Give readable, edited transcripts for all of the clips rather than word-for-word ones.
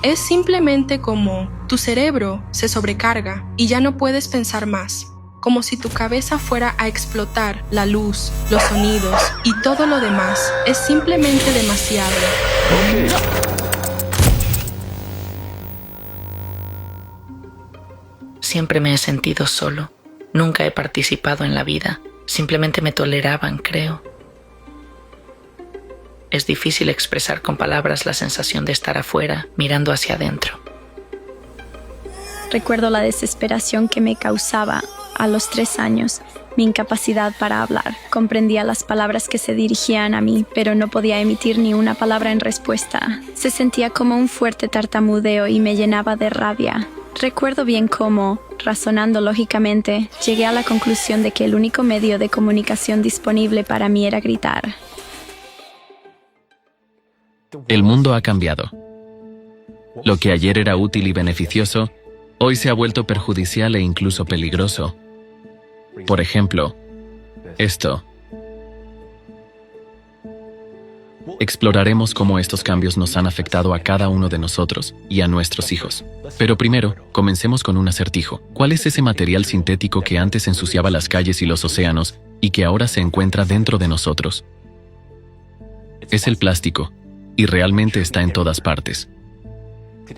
Es simplemente como tu cerebro se sobrecarga y ya no puedes pensar más, como si tu cabeza fuera a explotar. La luz, los sonidos y todo lo demás es simplemente demasiado. Siempre me he sentido solo. Nunca he participado en la vida. Simplemente me toleraban, creo. Es difícil expresar con palabras la sensación de estar afuera, mirando hacia adentro. Recuerdo la desesperación que me causaba a los 3 años, mi incapacidad para hablar. Comprendía las palabras que se dirigían a mí, pero no podía emitir ni una palabra en respuesta. Se sentía como un fuerte tartamudeo y me llenaba de rabia. Recuerdo bien cómo, razonando lógicamente, llegué a la conclusión de que el único medio de comunicación disponible para mí era gritar. El mundo ha cambiado. Lo que ayer era útil y beneficioso, hoy se ha vuelto perjudicial e incluso peligroso. Por ejemplo, esto. Exploraremos cómo estos cambios nos han afectado a cada uno de nosotros y a nuestros hijos. Pero primero, comencemos con un acertijo. ¿Cuál es ese material sintético que antes ensuciaba las calles y los océanos y que ahora se encuentra dentro de nosotros? Es el plástico, y realmente está en todas partes.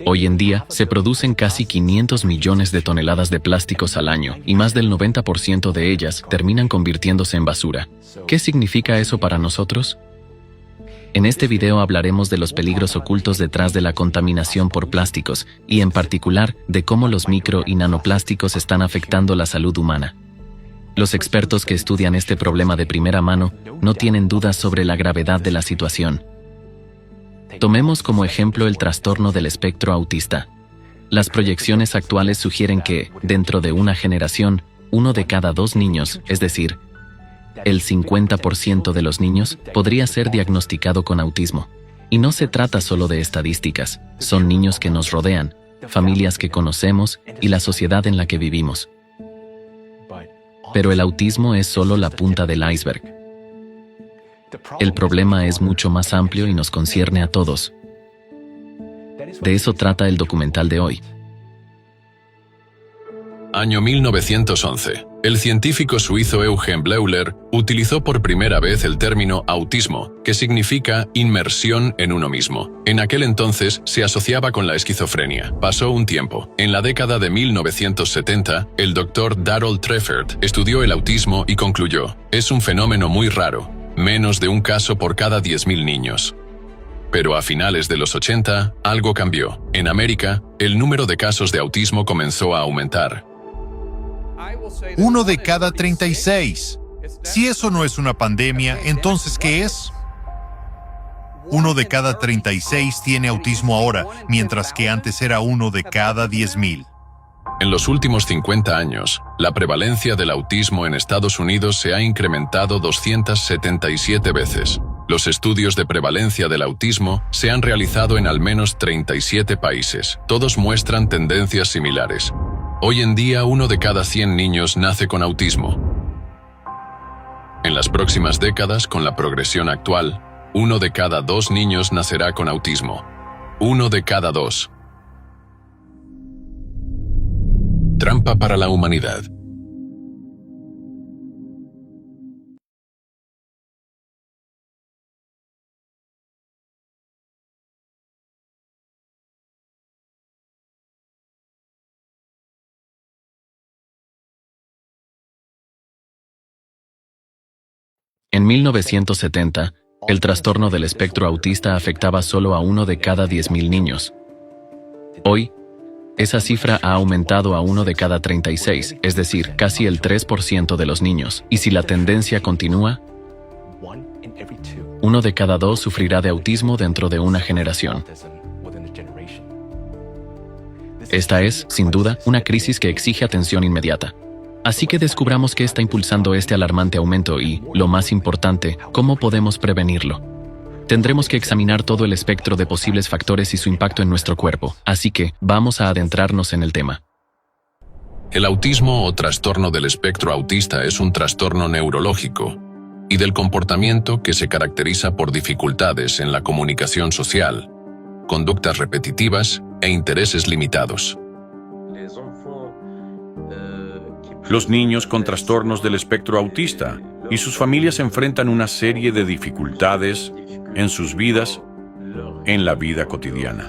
Hoy en día, se producen casi 500 millones de toneladas de plásticos al año, y más del 90% de ellas terminan convirtiéndose en basura. ¿Qué significa eso para nosotros? En este video hablaremos de los peligros ocultos detrás de la contaminación por plásticos, y en particular, de cómo los micro y nanoplásticos están afectando la salud humana. Los expertos que estudian este problema de primera mano no tienen dudas sobre la gravedad de la situación. Tomemos como ejemplo el trastorno del espectro autista. Las proyecciones actuales sugieren que, dentro de una generación, 1 de cada 2 niños, es decir, el 50% de los niños, podría ser diagnosticado con autismo. Y no se trata solo de estadísticas, son niños que nos rodean, familias que conocemos y la sociedad en la que vivimos. Pero el autismo es solo la punta del iceberg. El problema es mucho más amplio y nos concierne a todos. De eso trata el documental de hoy. Año 1911. El científico suizo Eugen Bleuler utilizó por primera vez el término autismo, que significa inmersión en uno mismo. En aquel entonces se asociaba con la esquizofrenia. Pasó un tiempo. En la década de 1970, el doctor Darrell Treffert estudió el autismo y concluyó: es un fenómeno muy raro, menos de un caso por cada 10.000 niños. Pero a finales de los 80, algo cambió. En América, el número de casos de autismo comenzó a aumentar. 1 de cada 36. Si eso no es una pandemia, ¿entonces qué es? 1 de cada 36 tiene autismo ahora, mientras que antes era 1 de cada 10.000. En los últimos 50 años, la prevalencia del autismo en Estados Unidos se ha incrementado 277 veces. Los estudios de prevalencia del autismo se han realizado en al menos 37 países. Todos muestran tendencias similares. Hoy en día, 1 de cada 100 niños nace con autismo. En las próximas décadas, con la progresión actual, 1 de cada 2 niños nacerá con autismo. 1 de cada 2. Trampa para la humanidad. En 1970, el trastorno del espectro autista afectaba solo a 1 de cada 10.000 niños. Hoy, esa cifra ha aumentado a 1 de cada 36, es decir, casi el 3% de los niños. Y si la tendencia continúa, 1 de cada 2 sufrirá de autismo dentro de una generación. Esta es, sin duda, una crisis que exige atención inmediata. Así que descubramos qué está impulsando este alarmante aumento y, lo más importante, cómo podemos prevenirlo. Tendremos que examinar todo el espectro de posibles factores y su impacto en nuestro cuerpo, así que vamos a adentrarnos en el tema. El autismo o trastorno del espectro autista es un trastorno neurológico y del comportamiento que se caracteriza por dificultades en la comunicación social, conductas repetitivas e intereses limitados. Los niños con trastornos del espectro autista y sus familias enfrentan una serie de dificultades en sus vidas, en la vida cotidiana,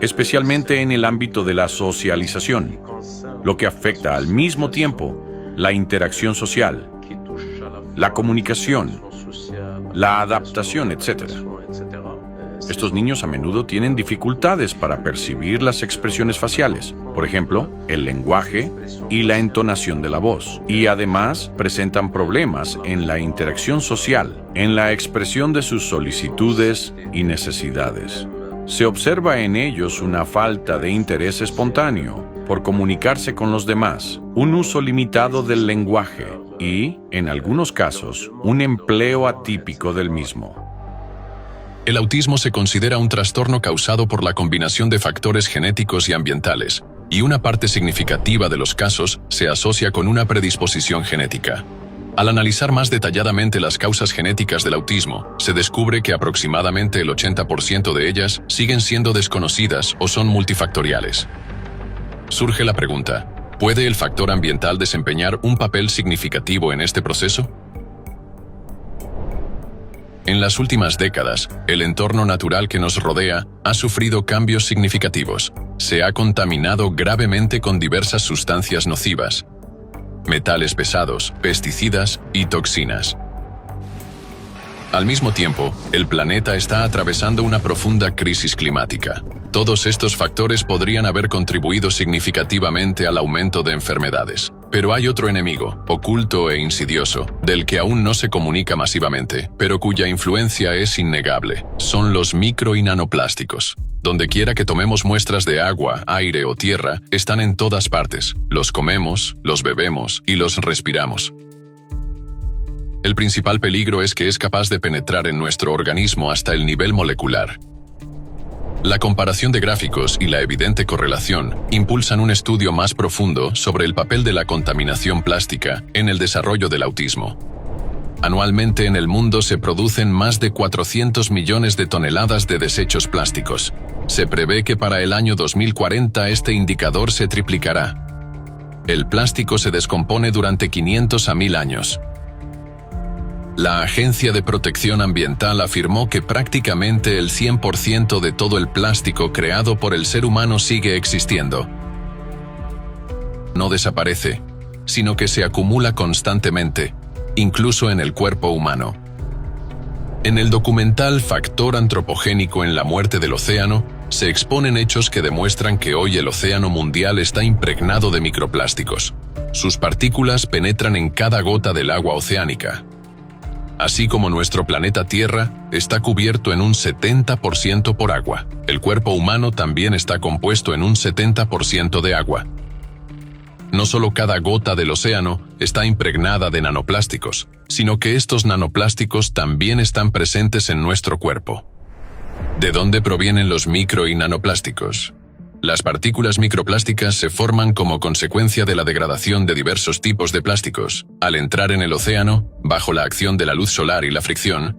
especialmente en el ámbito de la socialización, lo que afecta al mismo tiempo la interacción social, la comunicación, la adaptación, etc. Estos niños a menudo tienen dificultades para percibir las expresiones faciales, por ejemplo, el lenguaje y la entonación de la voz, y además presentan problemas en la interacción social, en la expresión de sus solicitudes y necesidades. Se observa en ellos una falta de interés espontáneo por comunicarse con los demás, un uso limitado del lenguaje y, en algunos casos, un empleo atípico del mismo. El autismo se considera un trastorno causado por la combinación de factores genéticos y ambientales, y una parte significativa de los casos se asocia con una predisposición genética. Al analizar más detalladamente las causas genéticas del autismo, se descubre que aproximadamente el 80% de ellas siguen siendo desconocidas o son multifactoriales. Surge la pregunta, ¿puede el factor ambiental desempeñar un papel significativo en este proceso? En las últimas décadas, el entorno natural que nos rodea ha sufrido cambios significativos. Se ha contaminado gravemente con diversas sustancias nocivas, metales pesados, pesticidas y toxinas. Al mismo tiempo, el planeta está atravesando una profunda crisis climática. Todos estos factores podrían haber contribuido significativamente al aumento de enfermedades. Pero hay otro enemigo, oculto e insidioso, del que aún no se comunica masivamente, pero cuya influencia es innegable. Son los micro y nanoplásticos. Donde quiera que tomemos muestras de agua, aire o tierra, están en todas partes. Los comemos, los bebemos y los respiramos. El principal peligro es que es capaz de penetrar en nuestro organismo hasta el nivel molecular. La comparación de gráficos y la evidente correlación impulsan un estudio más profundo sobre el papel de la contaminación plástica en el desarrollo del autismo. Anualmente en el mundo se producen más de 400 millones de toneladas de desechos plásticos. Se prevé que para el año 2040 este indicador se triplicará. El plástico se descompone durante 500 a 1000 años. La Agencia de Protección Ambiental afirmó que prácticamente el 100% de todo el plástico creado por el ser humano sigue existiendo. No desaparece, sino que se acumula constantemente, incluso en el cuerpo humano. En el documental Factor antropogénico en la muerte del océano, se exponen hechos que demuestran que hoy el océano mundial está impregnado de microplásticos. Sus partículas penetran en cada gota del agua oceánica. Así como nuestro planeta Tierra está cubierto en un 70% por agua, el cuerpo humano también está compuesto en un 70% de agua. No solo cada gota del océano está impregnada de nanoplásticos, sino que estos nanoplásticos también están presentes en nuestro cuerpo. ¿De dónde provienen los micro y nanoplásticos? Las partículas microplásticas se forman como consecuencia de la degradación de diversos tipos de plásticos. Al entrar en el océano, bajo la acción de la luz solar y la fricción,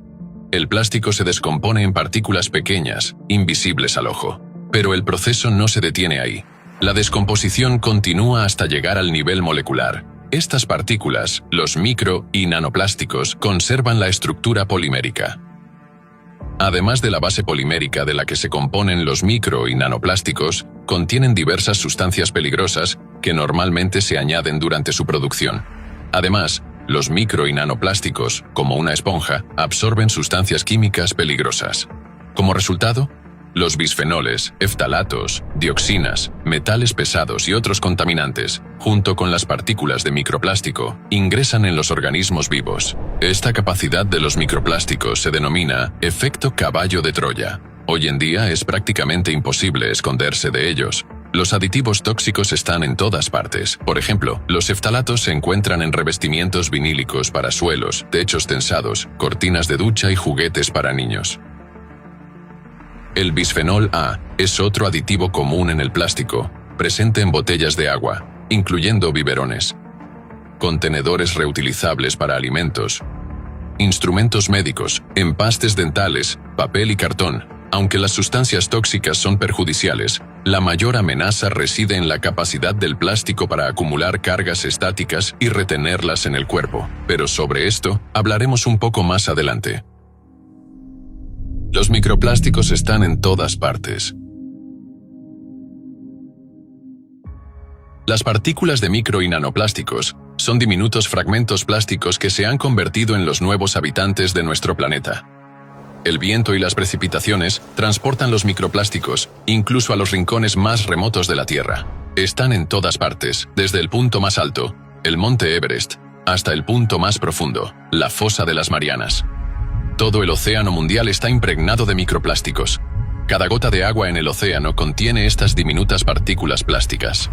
el plástico se descompone en partículas pequeñas, invisibles al ojo. Pero el proceso no se detiene ahí. La descomposición continúa hasta llegar al nivel molecular. Estas partículas, los micro y nanoplásticos, conservan la estructura polimérica. Además de la base polimérica de la que se componen los micro y nanoplásticos, contienen diversas sustancias peligrosas que normalmente se añaden durante su producción. Además, los micro y nanoplásticos, como una esponja, absorben sustancias químicas peligrosas. Como resultado, los bisfenoles, eftalatos, dioxinas, metales pesados y otros contaminantes, junto con las partículas de microplástico, ingresan en los organismos vivos. Esta capacidad de los microplásticos se denomina efecto caballo de Troya. Hoy en día es prácticamente imposible esconderse de ellos. Los aditivos tóxicos están en todas partes. Por ejemplo, los eftalatos se encuentran en revestimientos vinílicos para suelos, techos tensados, cortinas de ducha y juguetes para niños. El bisfenol A es otro aditivo común en el plástico, presente en botellas de agua, incluyendo biberones, contenedores reutilizables para alimentos, instrumentos médicos, empastes dentales, papel y cartón, Aunque las sustancias tóxicas son perjudiciales, la mayor amenaza reside en la capacidad del plástico para acumular cargas estáticas y retenerlas en el cuerpo. Pero sobre esto hablaremos un poco más adelante. Los microplásticos están en todas partes. Las partículas de micro y nanoplásticos son diminutos fragmentos plásticos que se han convertido en los nuevos habitantes de nuestro planeta. El viento y las precipitaciones transportan los microplásticos, incluso a los rincones más remotos de la Tierra. Están en todas partes, desde el punto más alto, el monte Everest, hasta el punto más profundo, la fosa de las Marianas. Todo el océano mundial está impregnado de microplásticos. Cada gota de agua en el océano contiene estas diminutas partículas plásticas.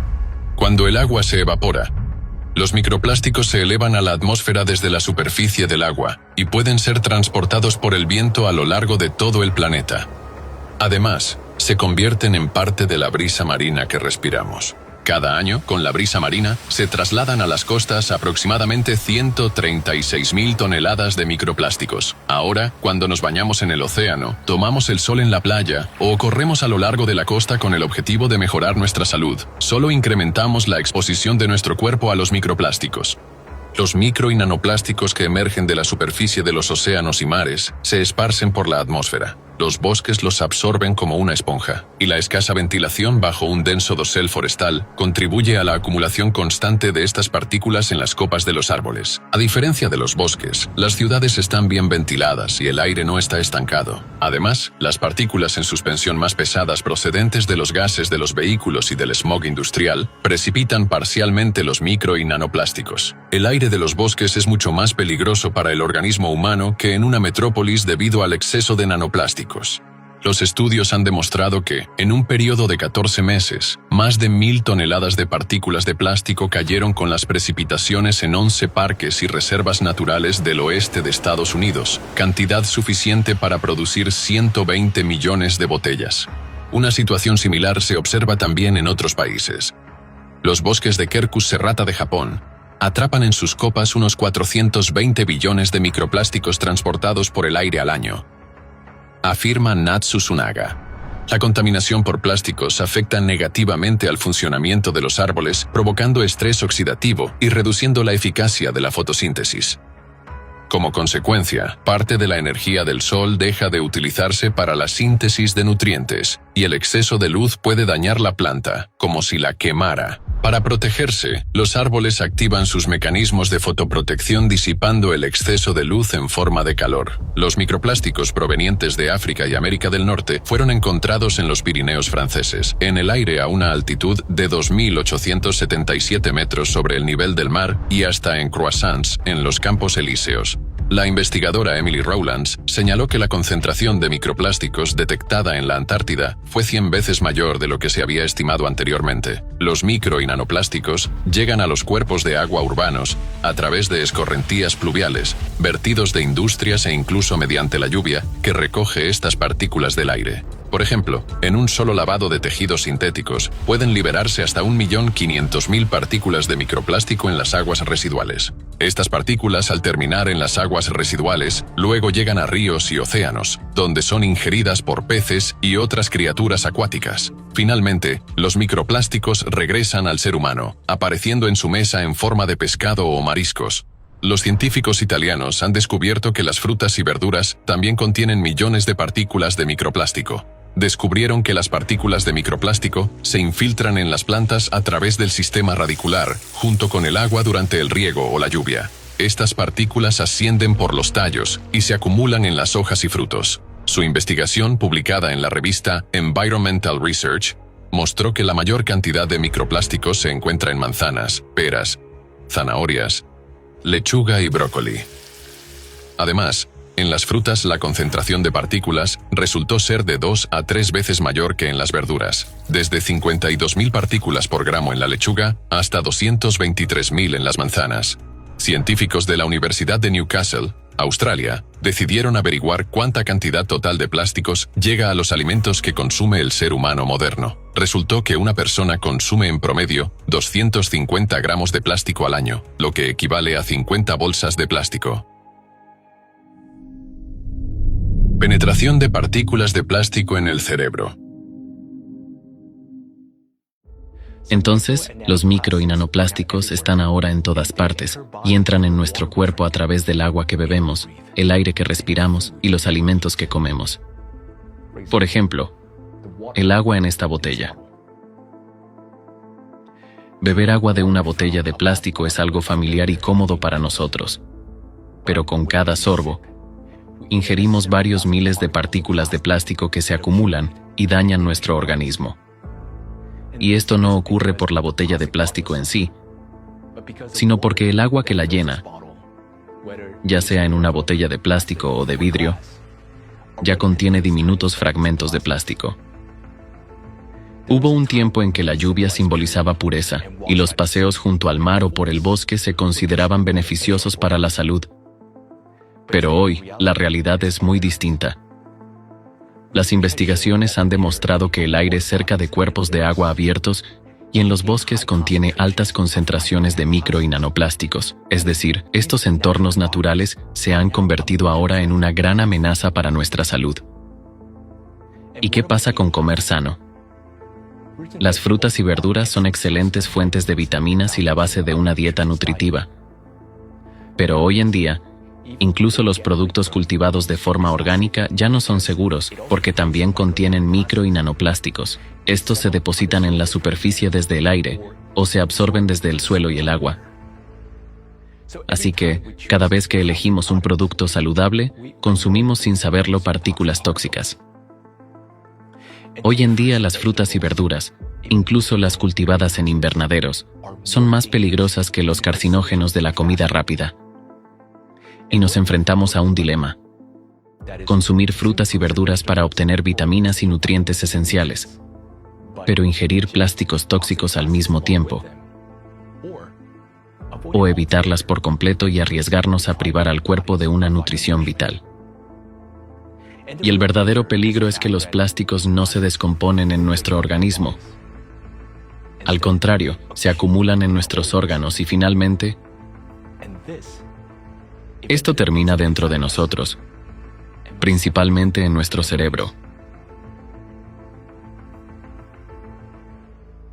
Cuando el agua se evapora, los microplásticos se elevan a la atmósfera desde la superficie del agua y pueden ser transportados por el viento a lo largo de todo el planeta. Además, se convierten en parte de la brisa marina que respiramos. Cada año, con la brisa marina, se trasladan a las costas aproximadamente 136.000 toneladas de microplásticos. Ahora, cuando nos bañamos en el océano, tomamos el sol en la playa o corremos a lo largo de la costa con el objetivo de mejorar nuestra salud, solo incrementamos la exposición de nuestro cuerpo a los microplásticos. Los micro y nanoplásticos que emergen de la superficie de los océanos y mares se esparcen por la atmósfera. Los bosques los absorben como una esponja, y la escasa ventilación bajo un denso dosel forestal contribuye a la acumulación constante de estas partículas en las copas de los árboles. A diferencia de los bosques, las ciudades están bien ventiladas y el aire no está estancado. Además, las partículas en suspensión más pesadas procedentes de los gases de los vehículos y del smog industrial precipitan parcialmente los micro y nanoplásticos. El aire de los bosques es mucho más peligroso para el organismo humano que en una metrópolis debido al exceso de nanoplásticos. Los estudios han demostrado que, en un periodo de 14 meses, más de 1.000 toneladas de partículas de plástico cayeron con las precipitaciones en 11 parques y reservas naturales del oeste de Estados Unidos, cantidad suficiente para producir 120 millones de botellas. Una situación similar se observa también en otros países. Los bosques de Quercus serrata de Japón atrapan en sus copas unos 420 billones de microplásticos transportados por el aire al año, afirma Natsu Tsunaga. La contaminación por plásticos afecta negativamente al funcionamiento de los árboles, provocando estrés oxidativo y reduciendo la eficacia de la fotosíntesis. Como consecuencia, parte de la energía del sol deja de utilizarse para la síntesis de nutrientes, y el exceso de luz puede dañar la planta, como si la quemara. Para protegerse, los árboles activan sus mecanismos de fotoprotección disipando el exceso de luz en forma de calor. Los microplásticos provenientes de África y América del Norte fueron encontrados en los Pirineos franceses, en el aire a una altitud de 2.877 metros sobre el nivel del mar y hasta en Croissants, en los Campos Elíseos. La investigadora Emily Rowlands señaló que la concentración de microplásticos detectada en la Antártida fue 100 veces mayor de lo que se había estimado anteriormente. Los micro y nanoplásticos llegan a los cuerpos de agua urbanos a través de escorrentías pluviales, vertidos de industrias e incluso mediante la lluvia que recoge estas partículas del aire. Por ejemplo, en un solo lavado de tejidos sintéticos pueden liberarse hasta 1.500.000 partículas de microplástico en las aguas residuales. Estas partículas, al terminar en las aguas residuales, luego llegan a ríos y océanos, donde son ingeridas por peces y otras criaturas acuáticas. Finalmente, los microplásticos regresan al ser humano, apareciendo en su mesa en forma de pescado o mariscos. Los científicos italianos han descubierto que las frutas y verduras también contienen millones de partículas de microplástico. Descubrieron que las partículas de microplástico se infiltran en las plantas a través del sistema radicular, junto con el agua durante el riego o la lluvia. Estas partículas ascienden por los tallos y se acumulan en las hojas y frutos. Su investigación, publicada en la revista Environmental Research, mostró que la mayor cantidad de microplásticos se encuentra en manzanas, peras, zanahorias, lechuga y brócoli. Además, en las frutas la concentración de partículas resultó ser de 2 a 3 veces mayor que en las verduras, desde 52.000 partículas por gramo en la lechuga hasta 223.000 en las manzanas. Científicos de la Universidad de Newcastle, Australia, decidieron averiguar cuánta cantidad total de plásticos llega a los alimentos que consume el ser humano moderno. Resultó que una persona consume en promedio 250 gramos de plástico al año, lo que equivale a 50 bolsas de plástico. Penetración de partículas de plástico en el cerebro. Entonces, los micro y nanoplásticos están ahora en todas partes y entran en nuestro cuerpo a través del agua que bebemos, el aire que respiramos y los alimentos que comemos. Por ejemplo, el agua en esta botella. Beber agua de una botella de plástico es algo familiar y cómodo para nosotros, pero con cada sorbo, ingerimos varios miles de partículas de plástico que se acumulan y dañan nuestro organismo. Y esto no ocurre por la botella de plástico en sí, sino porque el agua que la llena, ya sea en una botella de plástico o de vidrio, ya contiene diminutos fragmentos de plástico. Hubo un tiempo en que la lluvia simbolizaba pureza y los paseos junto al mar o por el bosque se consideraban beneficiosos para la salud. Pero hoy, la realidad es muy distinta. Las investigaciones han demostrado que el aire cerca de cuerpos de agua abiertos y en los bosques contiene altas concentraciones de micro y nanoplásticos, es decir, estos entornos naturales se han convertido ahora en una gran amenaza para nuestra salud. ¿Y qué pasa con comer sano? Las frutas y verduras son excelentes fuentes de vitaminas y la base de una dieta nutritiva. Pero hoy en día, incluso los productos cultivados de forma orgánica ya no son seguros porque también contienen micro y nanoplásticos. Estos se depositan en la superficie desde el aire o se absorben desde el suelo y el agua. Así que, cada vez que elegimos un producto saludable, consumimos sin saberlo partículas tóxicas. Hoy en día las frutas y verduras, incluso las cultivadas en invernaderos, son más peligrosas que los carcinógenos de la comida rápida. Y nos enfrentamos a un dilema: consumir frutas y verduras para obtener vitaminas y nutrientes esenciales, pero ingerir plásticos tóxicos al mismo tiempo, o evitarlas por completo y arriesgarnos a privar al cuerpo de una nutrición vital. Y el verdadero peligro es que los plásticos no se descomponen en nuestro organismo. Al contrario, se acumulan en nuestros órganos y finalmente, esto termina dentro de nosotros, principalmente en nuestro cerebro.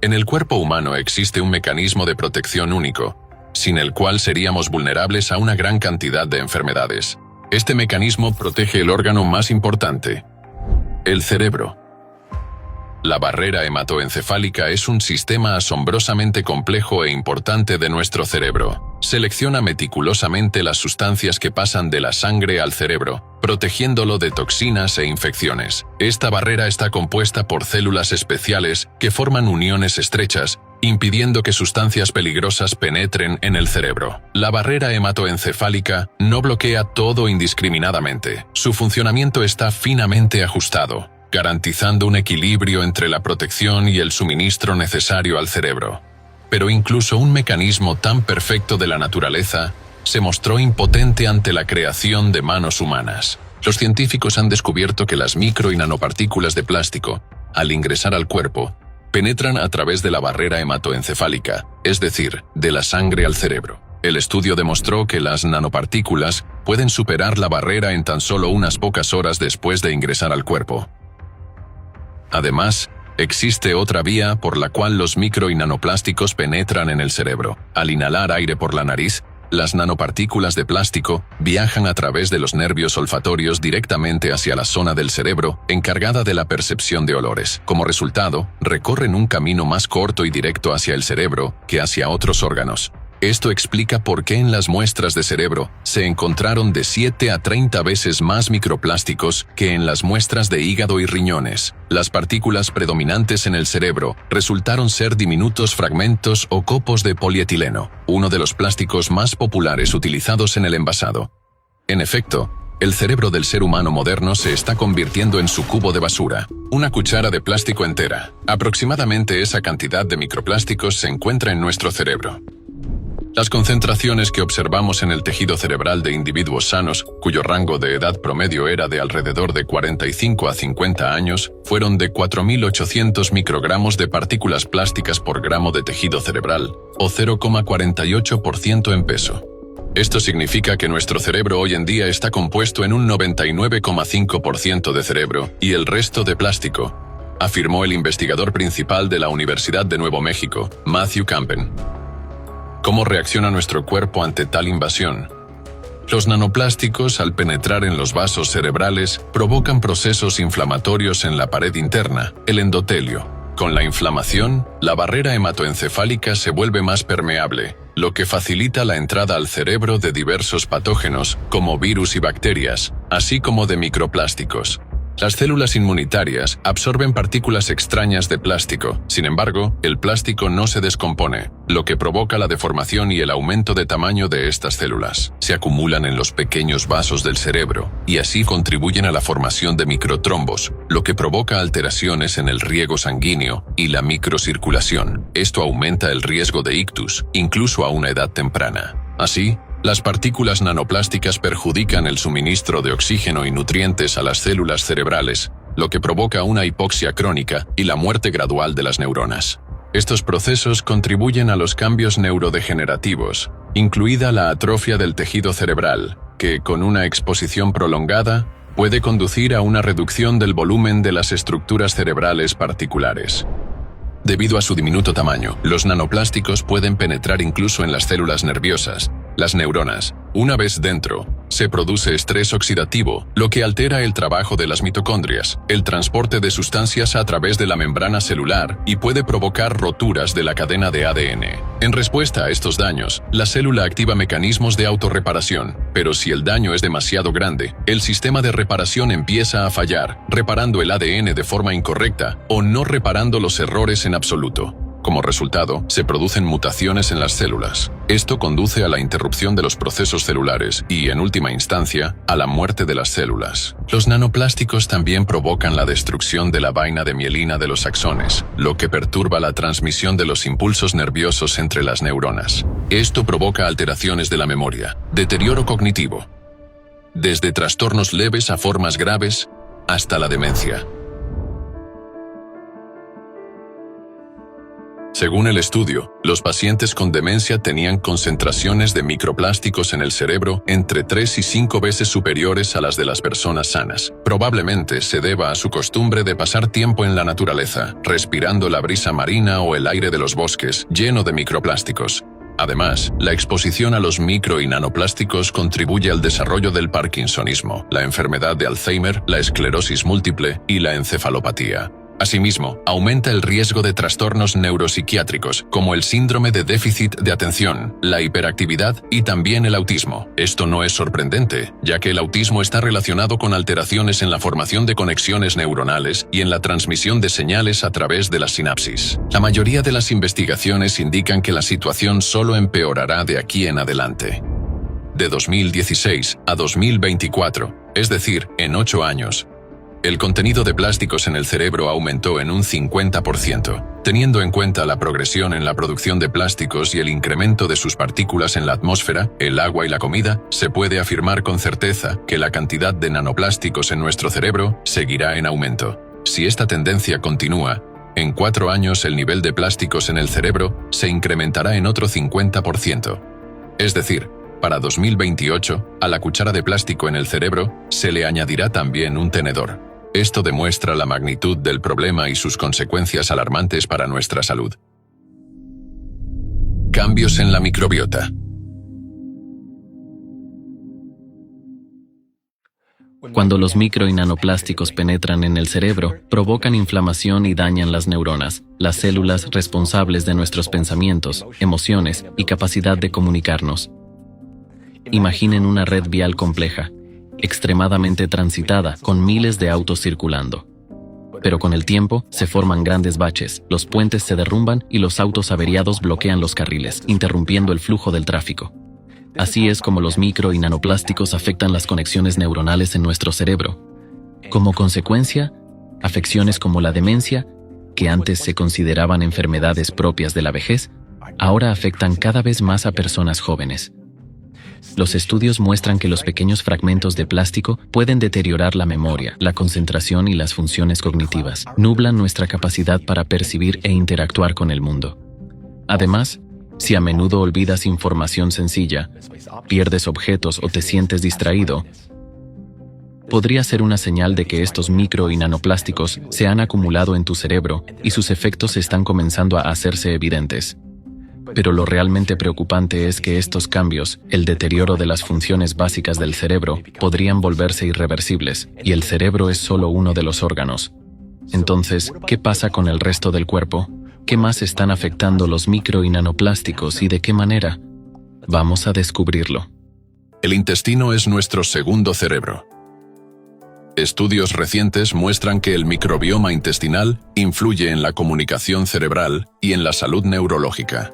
En el cuerpo humano existe un mecanismo de protección único, sin el cual seríamos vulnerables a una gran cantidad de enfermedades. Este mecanismo protege el órgano más importante, el cerebro. La barrera hematoencefálica es un sistema asombrosamente complejo e importante de nuestro cerebro. Selecciona meticulosamente las sustancias que pasan de la sangre al cerebro, protegiéndolo de toxinas e infecciones. Esta barrera está compuesta por células especiales que forman uniones estrechas, impidiendo que sustancias peligrosas penetren en el cerebro. La barrera hematoencefálica no bloquea todo indiscriminadamente. Su funcionamiento está finamente ajustado, garantizando un equilibrio entre la protección y el suministro necesario al cerebro. Pero incluso un mecanismo tan perfecto de la naturaleza se mostró impotente ante la creación de manos humanas. Los científicos han descubierto que las micro y nanopartículas de plástico, al ingresar al cuerpo, penetran a través de la barrera hematoencefálica, es decir, de la sangre al cerebro. El estudio demostró que las nanopartículas pueden superar la barrera en tan solo unas pocas horas después de ingresar al cuerpo. Además, existe otra vía por la cual los micro y nanoplásticos penetran en el cerebro. Al inhalar aire por la nariz, las nanopartículas de plástico viajan a través de los nervios olfatorios directamente hacia la zona del cerebro encargada de la percepción de olores. Como resultado, recorren un camino más corto y directo hacia el cerebro que hacia otros órganos. Esto explica por qué en las muestras de cerebro se encontraron de 7 a 30 veces más microplásticos que en las muestras de hígado y riñones. Las partículas predominantes en el cerebro resultaron ser diminutos fragmentos o copos de polietileno, uno de los plásticos más populares utilizados en el envasado. En efecto, el cerebro del ser humano moderno se está convirtiendo en su cubo de basura, una cuchara de plástico entera. Aproximadamente esa cantidad de microplásticos se encuentra en nuestro cerebro. Las concentraciones que observamos en el tejido cerebral de individuos sanos, cuyo rango de edad promedio era de alrededor de 45 a 50 años, fueron de 4.800 microgramos de partículas plásticas por gramo de tejido cerebral, o 0,48% en peso. Esto significa que nuestro cerebro hoy en día está compuesto en un 99,5% de cerebro y el resto de plástico, afirmó el investigador principal de la Universidad de Nuevo México, Matthew Campen. ¿Cómo reacciona nuestro cuerpo ante tal invasión? Los nanoplásticos, al penetrar en los vasos cerebrales, provocan procesos inflamatorios en la pared interna, el endotelio. Con la inflamación, la barrera hematoencefálica se vuelve más permeable, lo que facilita la entrada al cerebro de diversos patógenos, como virus y bacterias, así como de microplásticos. Las células inmunitarias absorben partículas extrañas de plástico. Sin embargo, el plástico no se descompone, lo que provoca la deformación y el aumento de tamaño de estas células. Se acumulan en los pequeños vasos del cerebro y así contribuyen a la formación de microtrombos, lo que provoca alteraciones en el riego sanguíneo y la microcirculación. Esto aumenta el riesgo de ictus, incluso a una edad temprana. Así, las partículas nanoplásticas perjudican el suministro de oxígeno y nutrientes a las células cerebrales, lo que provoca una hipoxia crónica y la muerte gradual de las neuronas. Estos procesos contribuyen a los cambios neurodegenerativos, incluida la atrofia del tejido cerebral, que, con una exposición prolongada, puede conducir a una reducción del volumen de las estructuras cerebrales particulares. Debido a su diminuto tamaño, los nanoplásticos pueden penetrar incluso en las células nerviosas, las neuronas. Una vez dentro, se produce estrés oxidativo, lo que altera el trabajo de las mitocondrias, el transporte de sustancias a través de la membrana celular y puede provocar roturas de la cadena de ADN. En respuesta a estos daños, la célula activa mecanismos de autorreparación, pero si el daño es demasiado grande, el sistema de reparación empieza a fallar, reparando el ADN de forma incorrecta o no reparando los errores en absoluto. Como resultado, se producen mutaciones en las células. Esto conduce a la interrupción de los procesos celulares y, en última instancia, a la muerte de las células. Los nanoplásticos también provocan la destrucción de la vaina de mielina de los axones, lo que perturba la transmisión de los impulsos nerviosos entre las neuronas. Esto provoca alteraciones de la memoria, deterioro cognitivo, desde trastornos leves a formas graves hasta la demencia. Según el estudio, los pacientes con demencia tenían concentraciones de microplásticos en el cerebro entre 3 y 5 veces superiores a las de las personas sanas. Probablemente se deba a su costumbre de pasar tiempo en la naturaleza, respirando la brisa marina o el aire de los bosques, lleno de microplásticos. Además, la exposición a los micro y nanoplásticos contribuye al desarrollo del parkinsonismo, la enfermedad de Alzheimer, la esclerosis múltiple y la encefalopatía. Asimismo, aumenta el riesgo de trastornos neuropsiquiátricos, como el síndrome de déficit de atención, la hiperactividad y también el autismo. Esto no es sorprendente, ya que el autismo está relacionado con alteraciones en la formación de conexiones neuronales y en la transmisión de señales a través de las sinapsis. La mayoría de las investigaciones indican que la situación solo empeorará de aquí en adelante. De 2016 a 2024, es decir, en 8 años, el contenido de plásticos en el cerebro aumentó en un 50%. Teniendo en cuenta la progresión en la producción de plásticos y el incremento de sus partículas en la atmósfera, el agua y la comida, se puede afirmar con certeza que la cantidad de nanoplásticos en nuestro cerebro seguirá en aumento. Si esta tendencia continúa, en 4 años el nivel de plásticos en el cerebro se incrementará en otro 50%. Es decir, para 2028, a la cuchara de plástico en el cerebro se le añadirá también un tenedor. Esto demuestra la magnitud del problema y sus consecuencias alarmantes para nuestra salud. Cambios en la microbiota. Cuando los micro y nanoplásticos penetran en el cerebro, provocan inflamación y dañan las neuronas, las células responsables de nuestros pensamientos, emociones y capacidad de comunicarnos. Imaginen una red vial compleja, extremadamente transitada, con miles de autos circulando. Pero con el tiempo, se forman grandes baches, los puentes se derrumban y los autos averiados bloquean los carriles, interrumpiendo el flujo del tráfico. Así es como los micro y nanoplásticos afectan las conexiones neuronales en nuestro cerebro. Como consecuencia, afecciones como la demencia, que antes se consideraban enfermedades propias de la vejez, ahora afectan cada vez más a personas jóvenes. Los estudios muestran que los pequeños fragmentos de plástico pueden deteriorar la memoria, la concentración y las funciones cognitivas, nublan nuestra capacidad para percibir e interactuar con el mundo. Además, Si a menudo olvidas información sencilla, pierdes objetos o te sientes distraído, podría ser una señal de que estos micro y nanoplásticos se han acumulado en tu cerebro y sus efectos están comenzando a hacerse evidentes. Pero lo realmente preocupante es que estos cambios, el deterioro de las funciones básicas del cerebro, podrían volverse irreversibles, y el cerebro es solo uno de los órganos. Entonces, ¿qué pasa con el resto del cuerpo? ¿Qué más están afectando los micro y nanoplásticos y de qué manera? Vamos a descubrirlo. El intestino es nuestro segundo cerebro. Estudios recientes muestran que el microbioma intestinal influye en la comunicación cerebral y en la salud neurológica.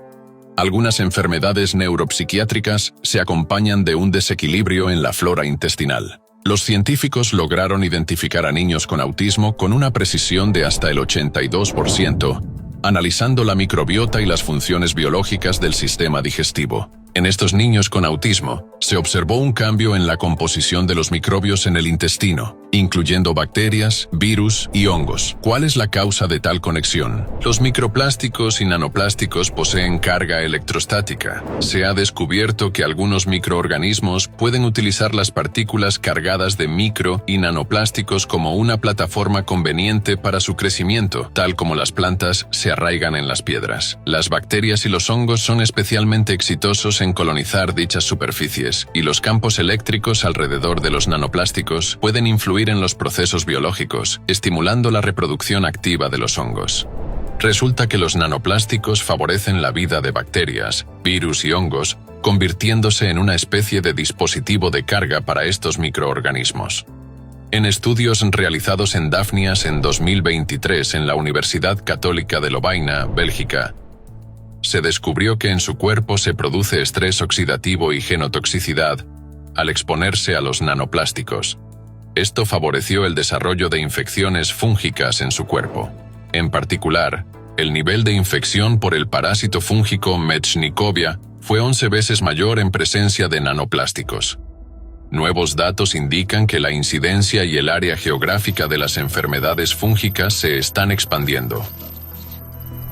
Algunas enfermedades neuropsiquiátricas se acompañan de un desequilibrio en la flora intestinal. Los científicos lograron identificar a niños con autismo con una precisión de hasta el 82%, analizando la microbiota y las funciones biológicas del sistema digestivo. En estos niños con autismo, se observó un cambio en la composición de los microbios en el intestino, incluyendo bacterias, virus y hongos. ¿Cuál es la causa de tal conexión? Los microplásticos y nanoplásticos poseen carga electrostática. Se ha descubierto que algunos microorganismos pueden utilizar las partículas cargadas de micro y nanoplásticos como una plataforma conveniente para su crecimiento, tal como las plantas se arraigan en las piedras. Las bacterias y los hongos son especialmente exitosos en colonizar dichas superficies, y los campos eléctricos alrededor de los nanoplásticos pueden influir en los procesos biológicos, estimulando la reproducción activa de los hongos. Resulta que los nanoplásticos favorecen la vida de bacterias, virus y hongos, convirtiéndose en una especie de dispositivo de carga para estos microorganismos. En estudios realizados en Dafnias en 2023 en la Universidad Católica de Lovaina, Bélgica, se descubrió que en su cuerpo se produce estrés oxidativo y genotoxicidad al exponerse a los nanoplásticos. Esto favoreció el desarrollo de infecciones fúngicas en su cuerpo. En particular, el nivel de infección por el parásito fúngico Mechnikovia fue 11 veces mayor en presencia de nanoplásticos. Nuevos datos indican que la incidencia y el área geográfica de las enfermedades fúngicas se están expandiendo.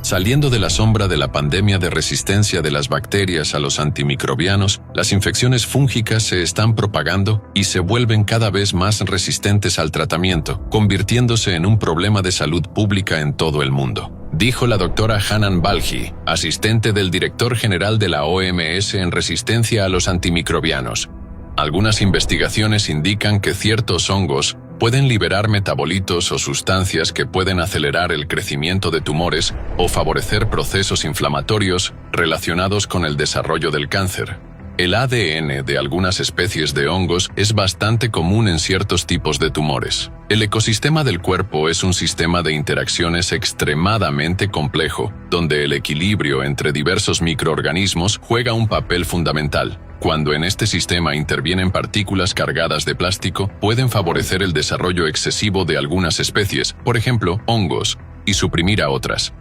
Saliendo de la sombra de la pandemia de resistencia de las bacterias a los antimicrobianos, las infecciones fúngicas se están propagando y se vuelven cada vez más resistentes al tratamiento, convirtiéndose en un problema de salud pública en todo el mundo, dijo la doctora Hanan Balji, asistente del director general de la OMS en resistencia a los antimicrobianos. Algunas investigaciones indican que ciertos hongos pueden liberar metabolitos o sustancias que pueden acelerar el crecimiento de tumores o favorecer procesos inflamatorios relacionados con el desarrollo del cáncer. El ADN de algunas especies de hongos es bastante común en ciertos tipos de tumores. El ecosistema del cuerpo es un sistema de interacciones extremadamente complejo, donde el equilibrio entre diversos microorganismos juega un papel fundamental. Cuando en este sistema intervienen partículas cargadas de plástico, pueden favorecer el desarrollo excesivo de algunas especies, por ejemplo, hongos, y suprimir a otras.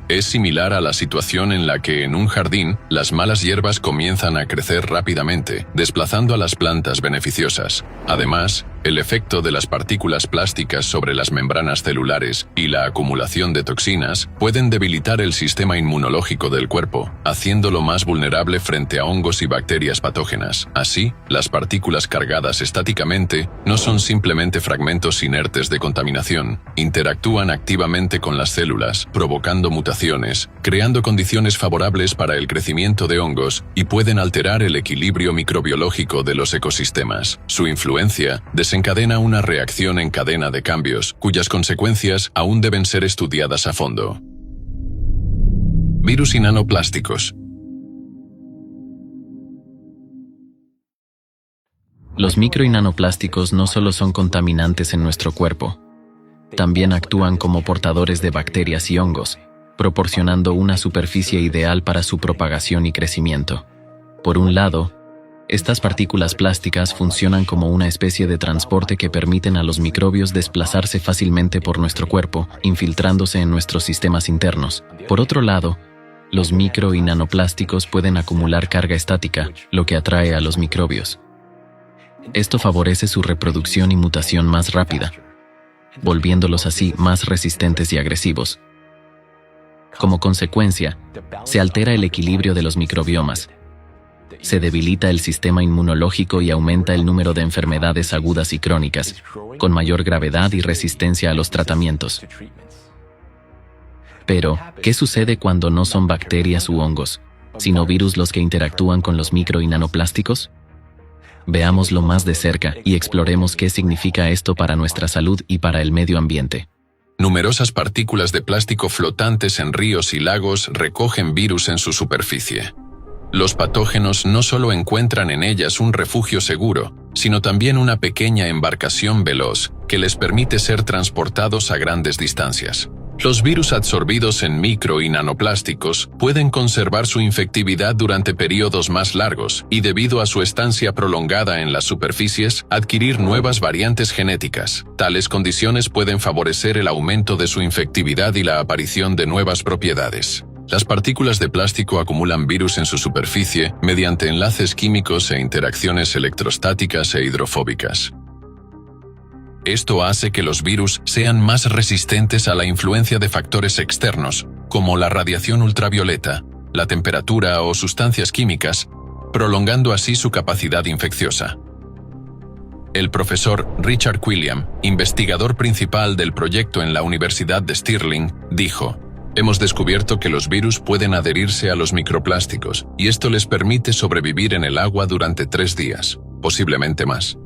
Es similar a la situación en la que en un jardín las malas hierbas comienzan a crecer rápidamente, desplazando a las plantas beneficiosas. Además, el efecto de las partículas plásticas sobre las membranas celulares y la acumulación de toxinas pueden debilitar el sistema inmunológico del cuerpo, haciéndolo más vulnerable frente a hongos y bacterias patógenas. Así, las partículas cargadas estáticamente no son simplemente fragmentos inertes de contaminación, interactúan activamente con las células, provocando mutaciones, creando condiciones favorables para el crecimiento de hongos y pueden alterar el equilibrio microbiológico de los ecosistemas. Su influencia desencadena una reacción en cadena de cambios, cuyas consecuencias aún deben ser estudiadas a fondo. Virus y nanoplásticos. Los micro y nanoplásticos no solo son contaminantes en nuestro cuerpo, también actúan como portadores de bacterias y hongos, proporcionando una superficie ideal para su propagación y crecimiento. Por un lado, estas partículas plásticas funcionan como una especie de transporte que permiten a los microbios desplazarse fácilmente por nuestro cuerpo, infiltrándose en nuestros sistemas internos. Por otro lado, los micro y nanoplásticos pueden acumular carga estática, lo que atrae a los microbios. Esto favorece su reproducción y mutación más rápida, volviéndolos así más resistentes y agresivos. Como consecuencia, se altera el equilibrio de los microbiomas. Se debilita el sistema inmunológico y aumenta el número de enfermedades agudas y crónicas, con mayor gravedad y resistencia a los tratamientos. Pero, ¿qué sucede cuando no son bacterias u hongos, sino virus los que interactúan con los micro y nanoplásticos? Veámoslo más de cerca y exploremos qué significa esto para nuestra salud y para el medio ambiente. Numerosas partículas de plástico flotantes en ríos y lagos recogen virus en su superficie. Los patógenos no solo encuentran en ellas un refugio seguro, sino también una pequeña embarcación veloz que les permite ser transportados a grandes distancias. Los virus absorbidos en micro y nanoplásticos pueden conservar su infectividad durante periodos más largos y, debido a su estancia prolongada en las superficies, adquirir nuevas variantes genéticas. Tales condiciones pueden favorecer el aumento de su infectividad y la aparición de nuevas propiedades. Las partículas de plástico acumulan virus en su superficie mediante enlaces químicos e interacciones electrostáticas e hidrofóbicas. Esto hace que los virus sean más resistentes a la influencia de factores externos, como la radiación ultravioleta, la temperatura o sustancias químicas, prolongando así su capacidad infecciosa. El profesor Richard Quilliam, investigador principal del proyecto en la Universidad de Stirling, dijo: «Hemos descubierto que los virus pueden adherirse a los microplásticos y esto les permite sobrevivir en el agua durante 3 días, posiblemente más.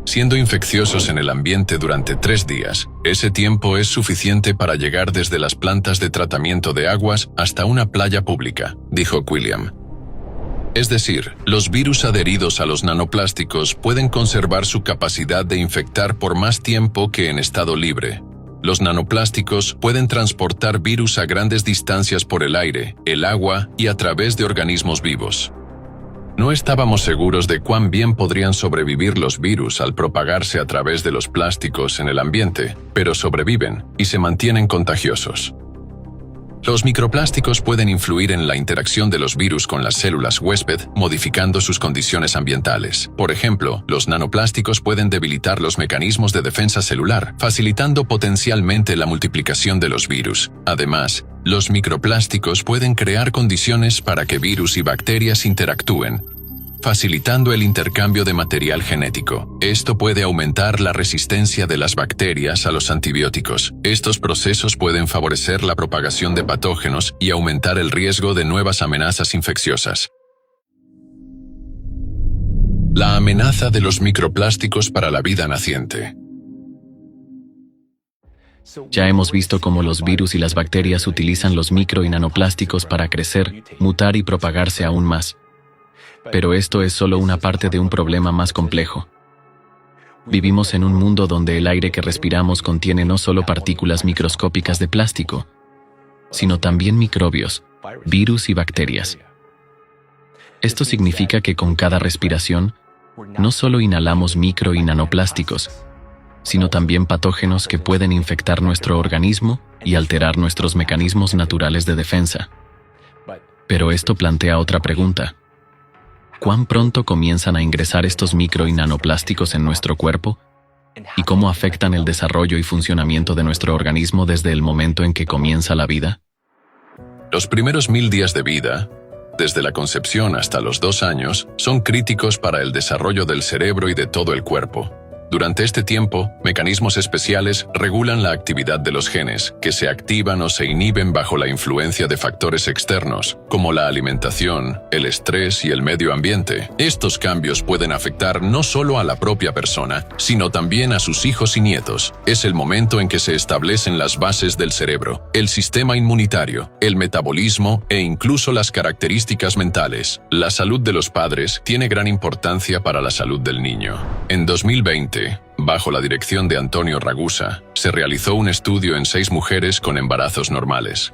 Siendo infecciosos en el ambiente durante 3 días, ese tiempo es suficiente para llegar desde las plantas de tratamiento de aguas hasta una playa pública», dijo Quilliam. Es decir, los virus adheridos a los nanoplásticos pueden conservar su capacidad de infectar por más tiempo que en estado libre. Los nanoplásticos pueden transportar virus a grandes distancias por el aire, el agua y a través de organismos vivos. No estábamos seguros de cuán bien podrían sobrevivir los virus al propagarse a través de los plásticos en el ambiente, pero sobreviven y se mantienen contagiosos. Los microplásticos pueden influir en la interacción de los virus con las células huésped, modificando sus condiciones ambientales. Por ejemplo, los nanoplásticos pueden debilitar los mecanismos de defensa celular, facilitando potencialmente la multiplicación de los virus. Además, los microplásticos pueden crear condiciones para que virus y bacterias interactúen, facilitando el intercambio de material genético. Esto puede aumentar la resistencia de las bacterias a los antibióticos. Estos procesos pueden favorecer la propagación de patógenos y aumentar el riesgo de nuevas amenazas infecciosas. La amenaza de los microplásticos para la vida naciente. Ya hemos visto cómo los virus y las bacterias utilizan los micro y nanoplásticos para crecer, mutar y propagarse aún más. Pero esto es solo una parte de un problema más complejo. Vivimos en un mundo donde el aire que respiramos contiene no solo partículas microscópicas de plástico, sino también microbios, virus y bacterias. Esto significa que con cada respiración, no solo inhalamos micro y nanoplásticos, sino también patógenos que pueden infectar nuestro organismo y alterar nuestros mecanismos naturales de defensa. Pero esto plantea otra pregunta. ¿Cuán pronto comienzan a ingresar estos micro y nanoplásticos en nuestro cuerpo? ¿Y cómo afectan el desarrollo y funcionamiento de nuestro organismo desde el momento en que comienza la vida? Los primeros 1000 días de vida, desde la concepción hasta los 2 años, son críticos para el desarrollo del cerebro y de todo el cuerpo. Durante este tiempo, mecanismos especiales regulan la actividad de los genes, que se activan o se inhiben bajo la influencia de factores externos, como la alimentación, el estrés y el medio ambiente. Estos cambios pueden afectar no solo a la propia persona, sino también a sus hijos y nietos. Es el momento en que se establecen las bases del cerebro, el sistema inmunitario, el metabolismo e incluso las características mentales. La salud de los padres tiene gran importancia para la salud del niño. En 2020, bajo la dirección de Antonio Ragusa, se realizó un estudio en 6 mujeres con embarazos normales.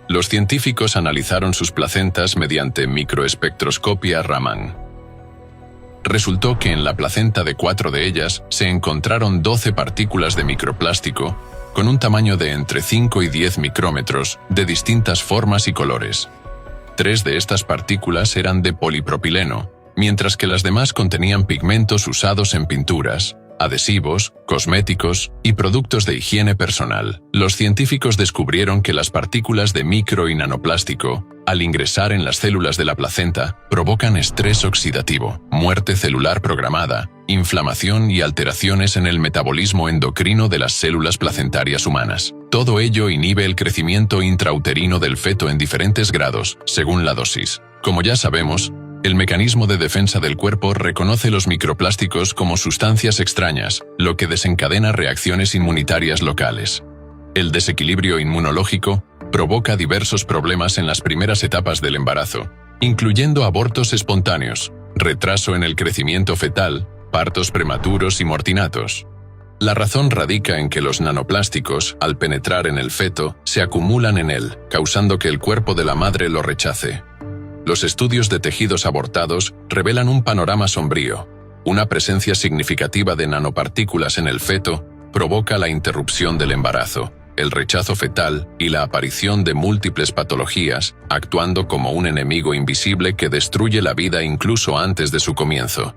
Los científicos analizaron sus placentas mediante microespectroscopia Raman. Resultó que en la placenta de 4 de ellas se encontraron 12 partículas de microplástico con un tamaño de entre 5 y 10 micrómetros de distintas formas y colores. 3 de estas partículas eran de polipropileno, mientras que las demás contenían pigmentos usados en pinturas, adhesivos, cosméticos y productos de higiene personal. Los científicos descubrieron que las partículas de micro y nanoplástico, al ingresar en las células de la placenta, provocan estrés oxidativo, muerte celular programada, inflamación y alteraciones en el metabolismo endocrino de las células placentarias humanas. Todo ello inhibe el crecimiento intrauterino del feto en diferentes grados, según la dosis. Como ya sabemos, el mecanismo de defensa del cuerpo reconoce los microplásticos como sustancias extrañas, lo que desencadena reacciones inmunitarias locales. El desequilibrio inmunológico provoca diversos problemas en las primeras etapas del embarazo, incluyendo abortos espontáneos, retraso en el crecimiento fetal, partos prematuros y mortinatos. La razón radica en que los nanoplásticos, al penetrar en el feto, se acumulan en él, causando que el cuerpo de la madre lo rechace. Los estudios de tejidos abortados revelan un panorama sombrío. Una presencia significativa de nanopartículas en el feto provoca la interrupción del embarazo, el rechazo fetal y la aparición de múltiples patologías, actuando como un enemigo invisible que destruye la vida incluso antes de su comienzo.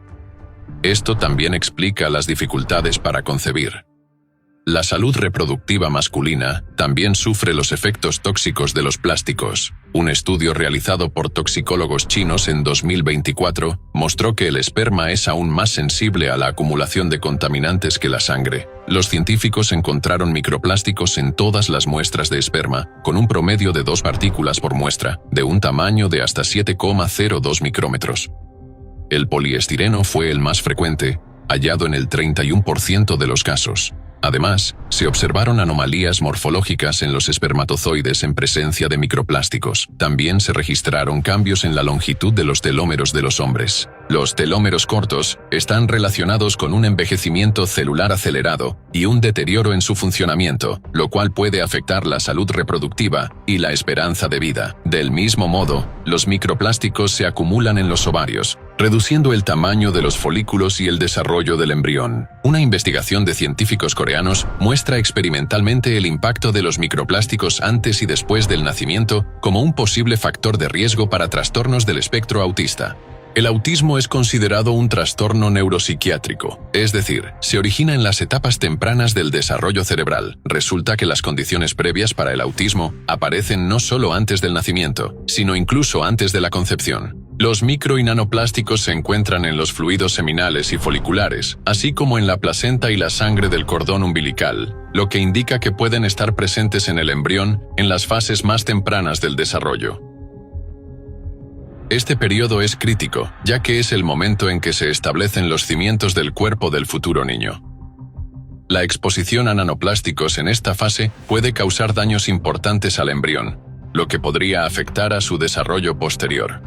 Esto también explica las dificultades para concebir. La salud reproductiva masculina también sufre los efectos tóxicos de los plásticos. Un estudio realizado por toxicólogos chinos en 2024 mostró que el esperma es aún más sensible a la acumulación de contaminantes que la sangre. Los científicos encontraron microplásticos en todas las muestras de esperma, con un promedio de 2 partículas por muestra, de un tamaño de hasta 7,02 micrómetros. El poliestireno fue el más frecuente, hallado en el 31% de los casos. Además, se observaron anomalías morfológicas en los espermatozoides en presencia de microplásticos. También se registraron cambios en la longitud de los telómeros de los hombres. Los telómeros cortos están relacionados con un envejecimiento celular acelerado y un deterioro en su funcionamiento, lo cual puede afectar la salud reproductiva y la esperanza de vida. Del mismo modo, los microplásticos se acumulan en los ovarios, reduciendo el tamaño de los folículos y el desarrollo del embrión. Una investigación de científicos coreanos muestra experimentalmente el impacto de los microplásticos antes y después del nacimiento como un posible factor de riesgo para trastornos del espectro autista. El autismo es considerado un trastorno neuropsiquiátrico, es decir, se origina en las etapas tempranas del desarrollo cerebral. Resulta que las condiciones previas para el autismo aparecen no solo antes del nacimiento, sino incluso antes de la concepción. Los micro y nanoplásticos se encuentran en los fluidos seminales y foliculares, así como en la placenta y la sangre del cordón umbilical, lo que indica que pueden estar presentes en el embrión en las fases más tempranas del desarrollo. Este periodo es crítico, ya que es el momento en que se establecen los cimientos del cuerpo del futuro niño. La exposición a nanoplásticos en esta fase puede causar daños importantes al embrión, lo que podría afectar a su desarrollo posterior.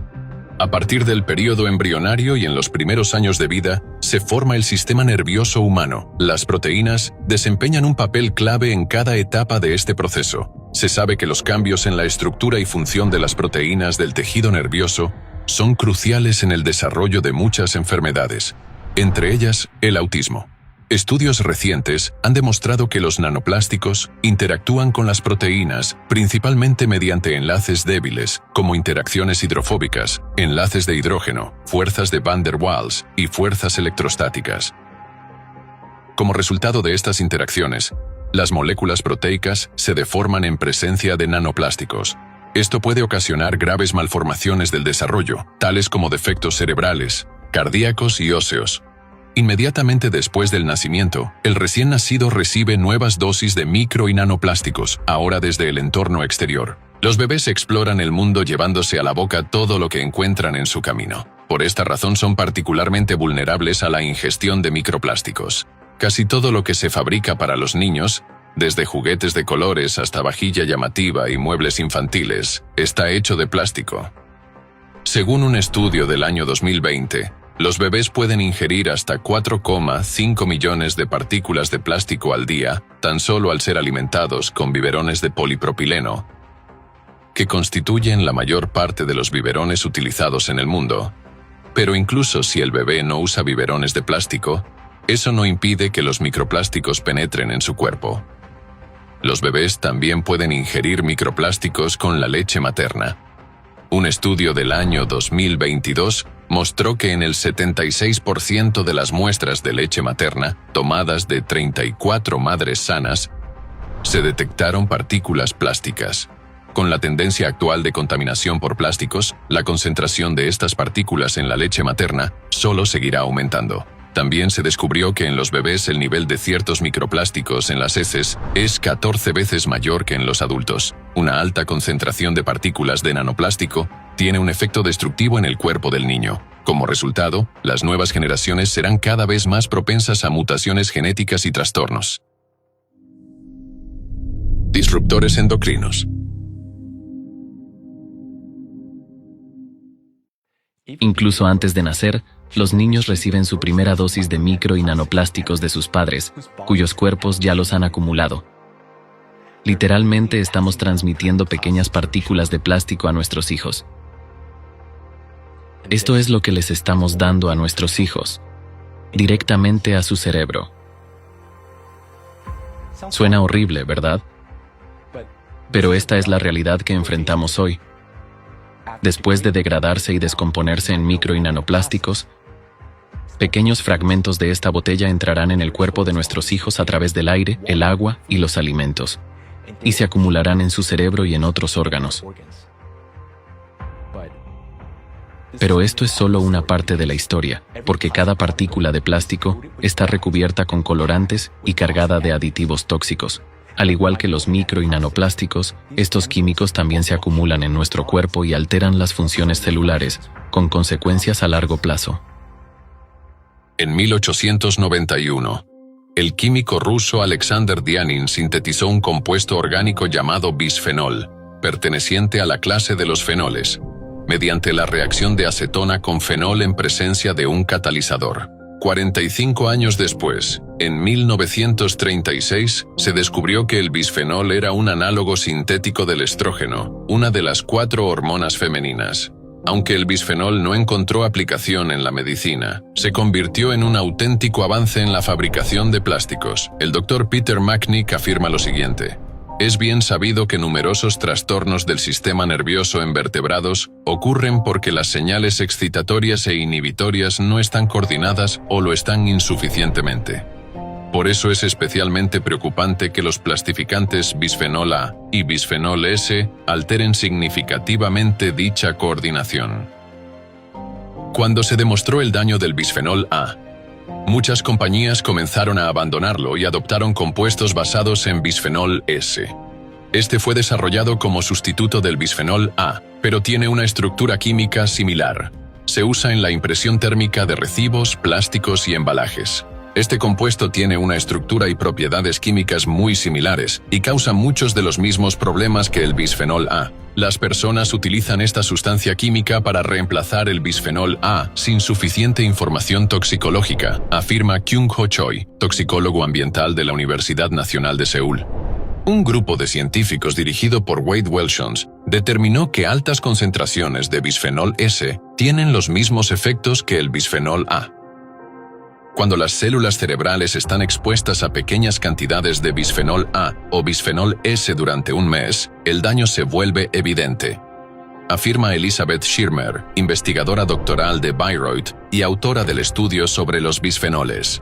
A partir del periodo embrionario y en los primeros años de vida, se forma el sistema nervioso humano. Las proteínas desempeñan un papel clave en cada etapa de este proceso. Se sabe que los cambios en la estructura y función de las proteínas del tejido nervioso son cruciales en el desarrollo de muchas enfermedades, entre ellas el autismo. Estudios recientes han demostrado que los nanoplásticos interactúan con las proteínas principalmente mediante enlaces débiles, como interacciones hidrofóbicas, enlaces de hidrógeno, fuerzas de Van der Waals y fuerzas electrostáticas. Como resultado de estas interacciones, las moléculas proteicas se deforman en presencia de nanoplásticos. Esto puede ocasionar graves malformaciones del desarrollo, tales como defectos cerebrales, cardíacos y óseos. Inmediatamente después del nacimiento, el recién nacido recibe nuevas dosis de micro y nanoplásticos, ahora desde el entorno exterior. Los bebés exploran el mundo llevándose a la boca todo lo que encuentran en su camino. Por esta razón son particularmente vulnerables a la ingestión de microplásticos. Casi todo lo que se fabrica para los niños, desde juguetes de colores hasta vajilla llamativa y muebles infantiles, está hecho de plástico. Según un estudio del año 2020, los bebés pueden ingerir hasta 4,5 millones de partículas de plástico al día, tan solo al ser alimentados con biberones de polipropileno, que constituyen la mayor parte de los biberones utilizados en el mundo. Pero incluso si el bebé no usa biberones de plástico, eso no impide que los microplásticos penetren en su cuerpo. Los bebés también pueden ingerir microplásticos con la leche materna. Un estudio del año 2022 mostró que en el 76% de las muestras de leche materna, tomadas de 34 madres sanas, se detectaron partículas plásticas. Con la tendencia actual de contaminación por plásticos, la concentración de estas partículas en la leche materna solo seguirá aumentando. También se descubrió que en los bebés el nivel de ciertos microplásticos en las heces es 14 veces mayor que en los adultos. Una alta concentración de partículas de nanoplástico tiene un efecto destructivo en el cuerpo del niño. Como resultado, las nuevas generaciones serán cada vez más propensas a mutaciones genéticas y trastornos. Disruptores endocrinos. Incluso antes de nacer, los niños reciben su primera dosis de micro y nanoplásticos de sus padres, cuyos cuerpos ya los han acumulado. Literalmente estamos transmitiendo pequeñas partículas de plástico a nuestros hijos. Esto es lo que les estamos dando a nuestros hijos, directamente a su cerebro. Suena horrible, ¿verdad? Pero esta es la realidad que enfrentamos hoy. Después de degradarse y descomponerse en micro y nanoplásticos, pequeños fragmentos de esta botella entrarán en el cuerpo de nuestros hijos a través del aire, el agua y los alimentos, y se acumularán en su cerebro y en otros órganos. Pero esto es solo una parte de la historia, porque cada partícula de plástico está recubierta con colorantes y cargada de aditivos tóxicos. Al igual que los micro y nanoplásticos, estos químicos también se acumulan en nuestro cuerpo y alteran las funciones celulares, con consecuencias a largo plazo. En 1891, el químico ruso Alexander Dianin sintetizó un compuesto orgánico llamado bisfenol, perteneciente a la clase de los fenoles, mediante la reacción de acetona con fenol en presencia de un catalizador. 45 años después, en 1936, se descubrió que el bisfenol era un análogo sintético del estrógeno, una de las 4 hormonas femeninas. Aunque el bisfenol no encontró aplicación en la medicina, se convirtió en un auténtico avance en la fabricación de plásticos. El Dr. Peter Macknick afirma lo siguiente: es bien sabido que numerosos trastornos del sistema nervioso en vertebrados ocurren porque las señales excitatorias e inhibitorias no están coordinadas o lo están insuficientemente. Por eso es especialmente preocupante que los plastificantes bisfenol A y bisfenol S alteren significativamente dicha coordinación. Cuando se demostró el daño del bisfenol A, muchas compañías comenzaron a abandonarlo y adoptaron compuestos basados en bisfenol S. Este fue desarrollado como sustituto del bisfenol A, pero tiene una estructura química similar. Se usa en la impresión térmica de recibos, plásticos y embalajes. Este compuesto tiene una estructura y propiedades químicas muy similares y causa muchos de los mismos problemas que el bisfenol A. Las personas utilizan esta sustancia química para reemplazar el bisfenol A sin suficiente información toxicológica, afirma Kyung-Ho Choi, toxicólogo ambiental de la Universidad Nacional de Seúl. Un grupo de científicos dirigido por Wade Welchons determinó que altas concentraciones de bisfenol S tienen los mismos efectos que el bisfenol A. Cuando las células cerebrales están expuestas a pequeñas cantidades de bisfenol A o bisfenol S durante un mes, el daño se vuelve evidente, afirma Elizabeth Schirmer, investigadora doctoral de Bayreuth y autora del estudio sobre los bisfenoles.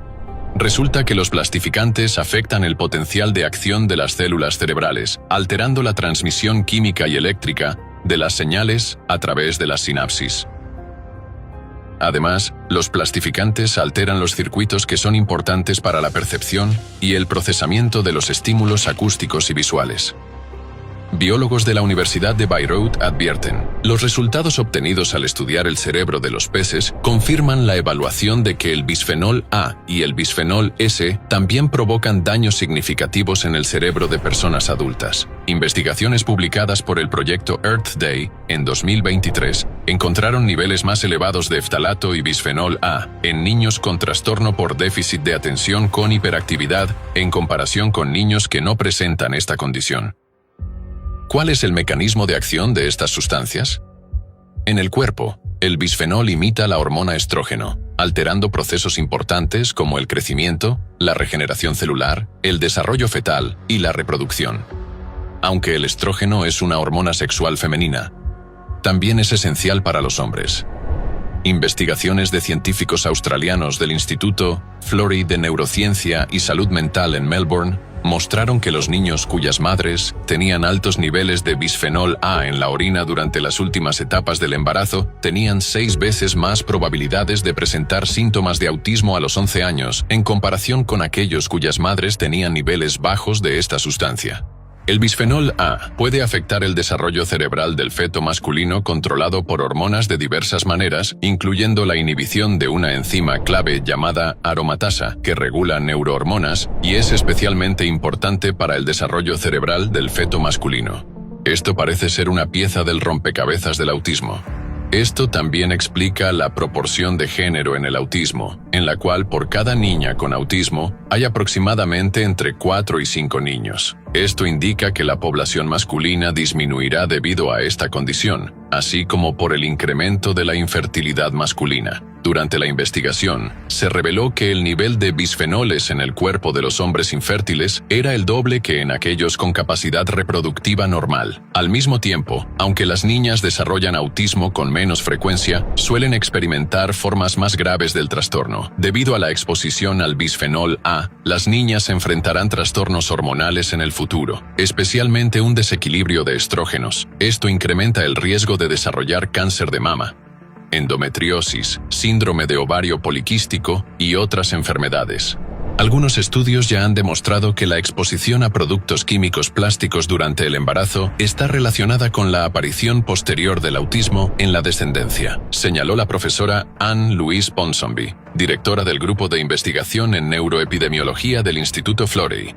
Resulta que los plastificantes afectan el potencial de acción de las células cerebrales, alterando la transmisión química y eléctrica de las señales a través de las sinapsis. Además, los plastificantes alteran los circuitos que son importantes para la percepción y el procesamiento de los estímulos acústicos y visuales. Biólogos de la Universidad de Bayreuth advierten: los resultados obtenidos al estudiar el cerebro de los peces confirman la evaluación de que el bisfenol A y el bisfenol S también provocan daños significativos en el cerebro de personas adultas. Investigaciones publicadas por el proyecto Earth Day en 2023 encontraron niveles más elevados de ftalato y bisfenol A en niños con trastorno por déficit de atención con hiperactividad en comparación con niños que no presentan esta condición. ¿Cuál es el mecanismo de acción de estas sustancias? En el cuerpo, el bisfenol imita la hormona estrógeno, alterando procesos importantes como el crecimiento, la regeneración celular, el desarrollo fetal y la reproducción. Aunque el estrógeno es una hormona sexual femenina, también es esencial para los hombres. Investigaciones de científicos australianos del Instituto Florey de Neurociencia y Salud Mental en Melbourne mostraron que los niños cuyas madres tenían altos niveles de bisfenol A en la orina durante las últimas etapas del embarazo tenían 6 veces más probabilidades de presentar síntomas de autismo a los 11 años en comparación con aquellos cuyas madres tenían niveles bajos de esta sustancia. El bisfenol A puede afectar el desarrollo cerebral del feto masculino controlado por hormonas de diversas maneras, incluyendo la inhibición de una enzima clave llamada aromatasa, que regula neurohormonas y es especialmente importante para el desarrollo cerebral del feto masculino. Esto parece ser una pieza del rompecabezas del autismo. Esto también explica la proporción de género en el autismo, en la cual por cada niña con autismo hay aproximadamente entre 4 y 5 niños. Esto indica que la población masculina disminuirá debido a esta condición, así como por el incremento de la infertilidad masculina. Durante la investigación, se reveló que el nivel de bisfenoles en el cuerpo de los hombres infértiles era el doble que en aquellos con capacidad reproductiva normal. Al mismo tiempo, aunque las niñas desarrollan autismo con menos frecuencia, suelen experimentar formas más graves del trastorno. Debido a la exposición al bisfenol A, las niñas enfrentarán trastornos hormonales en el futuro, especialmente un desequilibrio de estrógenos. Esto incrementa el riesgo de desarrollar cáncer de mama, endometriosis, síndrome de ovario poliquístico y otras enfermedades. Algunos estudios ya han demostrado que la exposición a productos químicos plásticos durante el embarazo está relacionada con la aparición posterior del autismo en la descendencia, señaló la profesora Anne-Louise Ponsonby, directora del Grupo de Investigación en Neuroepidemiología del Instituto Florey.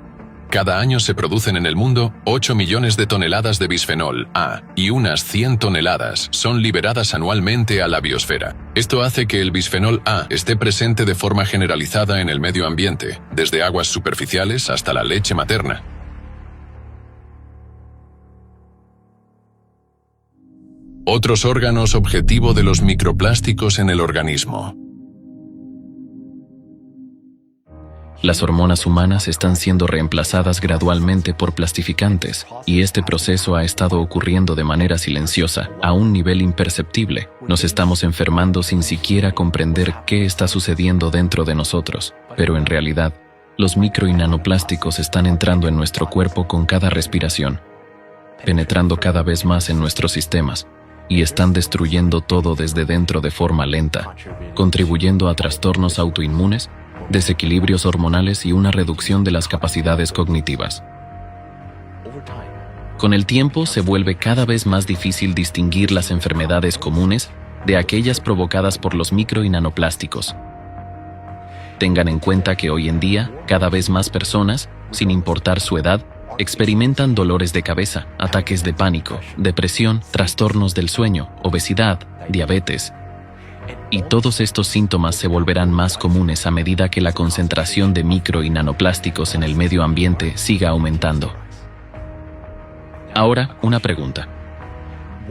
Cada año se producen en el mundo 8 millones de toneladas de bisfenol A y unas 100 toneladas son liberadas anualmente a la biosfera. Esto hace que el bisfenol A esté presente de forma generalizada en el medio ambiente, desde aguas superficiales hasta la leche materna. Otros órganos objetivo de los microplásticos en el organismo. Las hormonas humanas están siendo reemplazadas gradualmente por plastificantes, y este proceso ha estado ocurriendo de manera silenciosa, a un nivel imperceptible. Nos estamos enfermando sin siquiera comprender qué está sucediendo dentro de nosotros, pero en realidad, los micro y nanoplásticos están entrando en nuestro cuerpo con cada respiración, penetrando cada vez más en nuestros sistemas, y están destruyendo todo desde dentro de forma lenta, contribuyendo a trastornos autoinmunes, desequilibrios hormonales y una reducción de las capacidades cognitivas. Con el tiempo se vuelve cada vez más difícil distinguir las enfermedades comunes de aquellas provocadas por los micro y nanoplásticos. Tengan en cuenta que hoy en día, cada vez más personas, sin importar su edad, experimentan dolores de cabeza, ataques de pánico, depresión, trastornos del sueño, obesidad, diabetes. Y todos estos síntomas se volverán más comunes a medida que la concentración de micro y nanoplásticos en el medio ambiente siga aumentando. Ahora, una pregunta.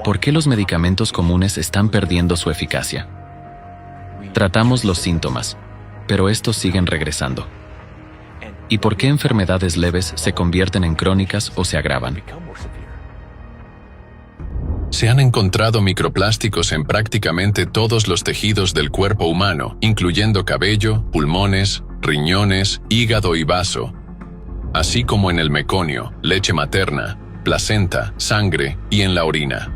¿Por qué los medicamentos comunes están perdiendo su eficacia? Tratamos los síntomas, pero estos siguen regresando. ¿Y por qué enfermedades leves se convierten en crónicas o se agravan? Se han encontrado microplásticos en prácticamente todos los tejidos del cuerpo humano, incluyendo cabello, pulmones, riñones, hígado y vaso, así como en el meconio, leche materna, placenta, sangre y en la orina.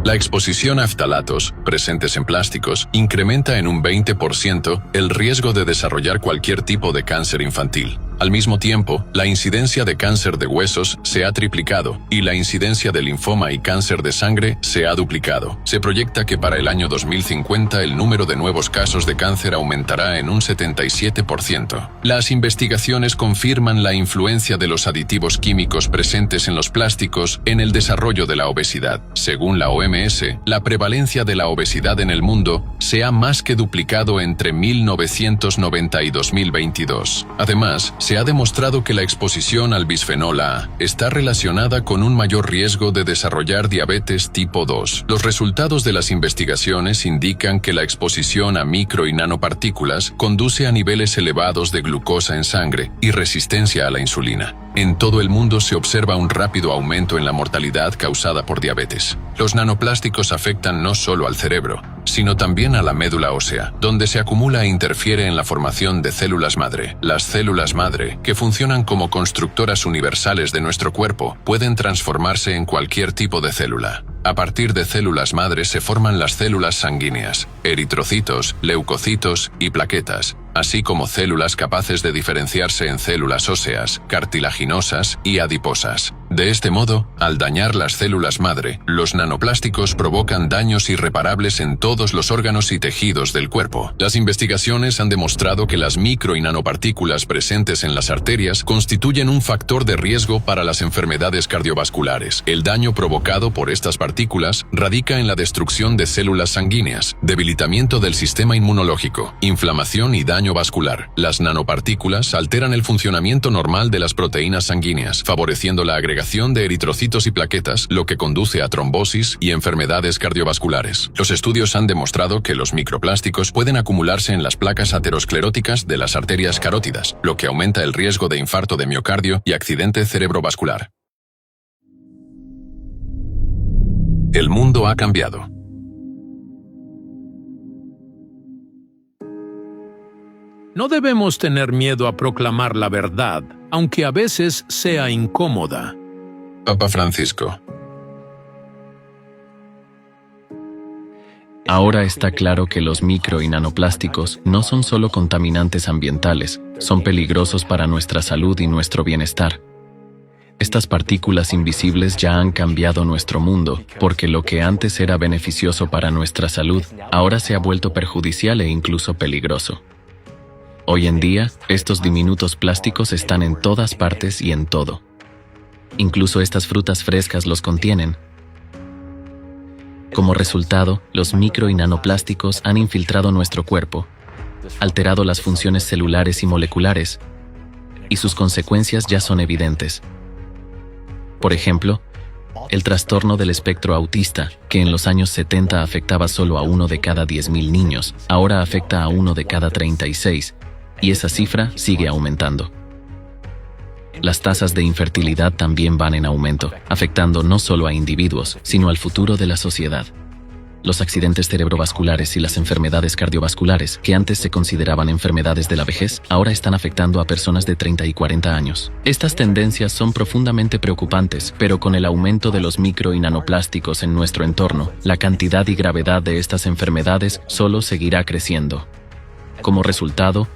La exposición a ftalatos, presentes en plásticos, incrementa en un 20% el riesgo de desarrollar cualquier tipo de cáncer infantil. Al mismo tiempo, la incidencia de cáncer de huesos se ha triplicado y la incidencia de linfoma y cáncer de sangre se ha duplicado. Se proyecta que para el año 2050 el número de nuevos casos de cáncer aumentará en un 77%. Las investigaciones confirman la influencia de los aditivos químicos presentes en los plásticos en el desarrollo de la obesidad. Según la OMS, la prevalencia de la obesidad en el mundo se ha más que duplicado entre 1990 y 2022. Además, se ha demostrado que la exposición al bisfenol A está relacionada con un mayor riesgo de desarrollar diabetes tipo 2. Los resultados de las investigaciones indican que la exposición a micro y nanopartículas conduce a niveles elevados de glucosa en sangre y resistencia a la insulina. En todo el mundo se observa un rápido aumento en la mortalidad causada por diabetes. Los nanoplásticos afectan no solo al cerebro, sino también a la médula ósea, donde se acumula e interfiere en la formación de células madre. Las células madre, que funcionan como constructoras universales de nuestro cuerpo, pueden transformarse en cualquier tipo de célula. A partir de células madre se forman las células sanguíneas, eritrocitos, leucocitos y plaquetas, así como células capaces de diferenciarse en células óseas, cartilaginosas y adiposas. De este modo, al dañar las células madre, los nanoplásticos provocan daños irreparables en todos los órganos y tejidos del cuerpo. Las investigaciones han demostrado que las micro y nanopartículas presentes en las arterias constituyen un factor de riesgo para las enfermedades cardiovasculares. El daño provocado por estas partículas radica en la destrucción de células sanguíneas, debilitamiento del sistema inmunológico, inflamación y daño vascular. Las nanopartículas alteran el funcionamiento normal de las proteínas sanguíneas, favoreciendo la agregación de eritrocitos y plaquetas, lo que conduce a trombosis y enfermedades cardiovasculares. Los estudios han demostrado que los microplásticos pueden acumularse en las placas ateroscleróticas de las arterias carótidas, lo que aumenta el riesgo de infarto de miocardio y accidente cerebrovascular. El mundo ha cambiado. No debemos tener miedo a proclamar la verdad, aunque a veces sea incómoda. Papa Francisco. Ahora está claro que los micro y nanoplásticos no son solo contaminantes ambientales, son peligrosos para nuestra salud y nuestro bienestar. Estas partículas invisibles ya han cambiado nuestro mundo, porque lo que antes era beneficioso para nuestra salud, ahora se ha vuelto perjudicial e incluso peligroso. Hoy en día, estos diminutos plásticos están en todas partes y en todo. Incluso estas frutas frescas los contienen. Como resultado, los micro y nanoplásticos han infiltrado nuestro cuerpo, alterado las funciones celulares y moleculares, y sus consecuencias ya son evidentes. Por ejemplo, el trastorno del espectro autista, que en los años 70 afectaba solo a 1 de cada 10.000 niños, ahora afecta a 1 de cada 36, y esa cifra sigue aumentando. Las tasas de infertilidad también van en aumento, afectando no solo a individuos, sino al futuro de la sociedad. Los accidentes cerebrovasculares y las enfermedades cardiovasculares, que antes se consideraban enfermedades de la vejez, ahora están afectando a personas de 30 y 40 años. Estas tendencias son profundamente preocupantes, pero con el aumento de los micro y nanoplásticos en nuestro entorno, la cantidad y gravedad de estas enfermedades solo seguirá creciendo. Como resultado,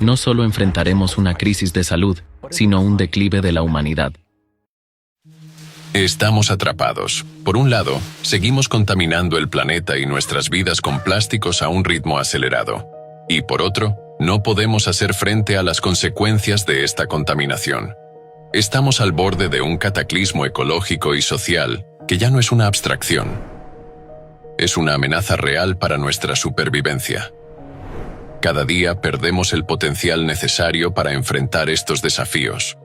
no solo enfrentaremos una crisis de salud, sino un declive de la humanidad. Estamos atrapados. Por un lado, seguimos contaminando el planeta y nuestras vidas con plásticos a un ritmo acelerado. Y por otro, no podemos hacer frente a las consecuencias de esta contaminación. Estamos al borde de un cataclismo ecológico y social que ya no es una abstracción. Es una amenaza real para nuestra supervivencia. Cada día perdemos el potencial necesario para enfrentar estos desafíos.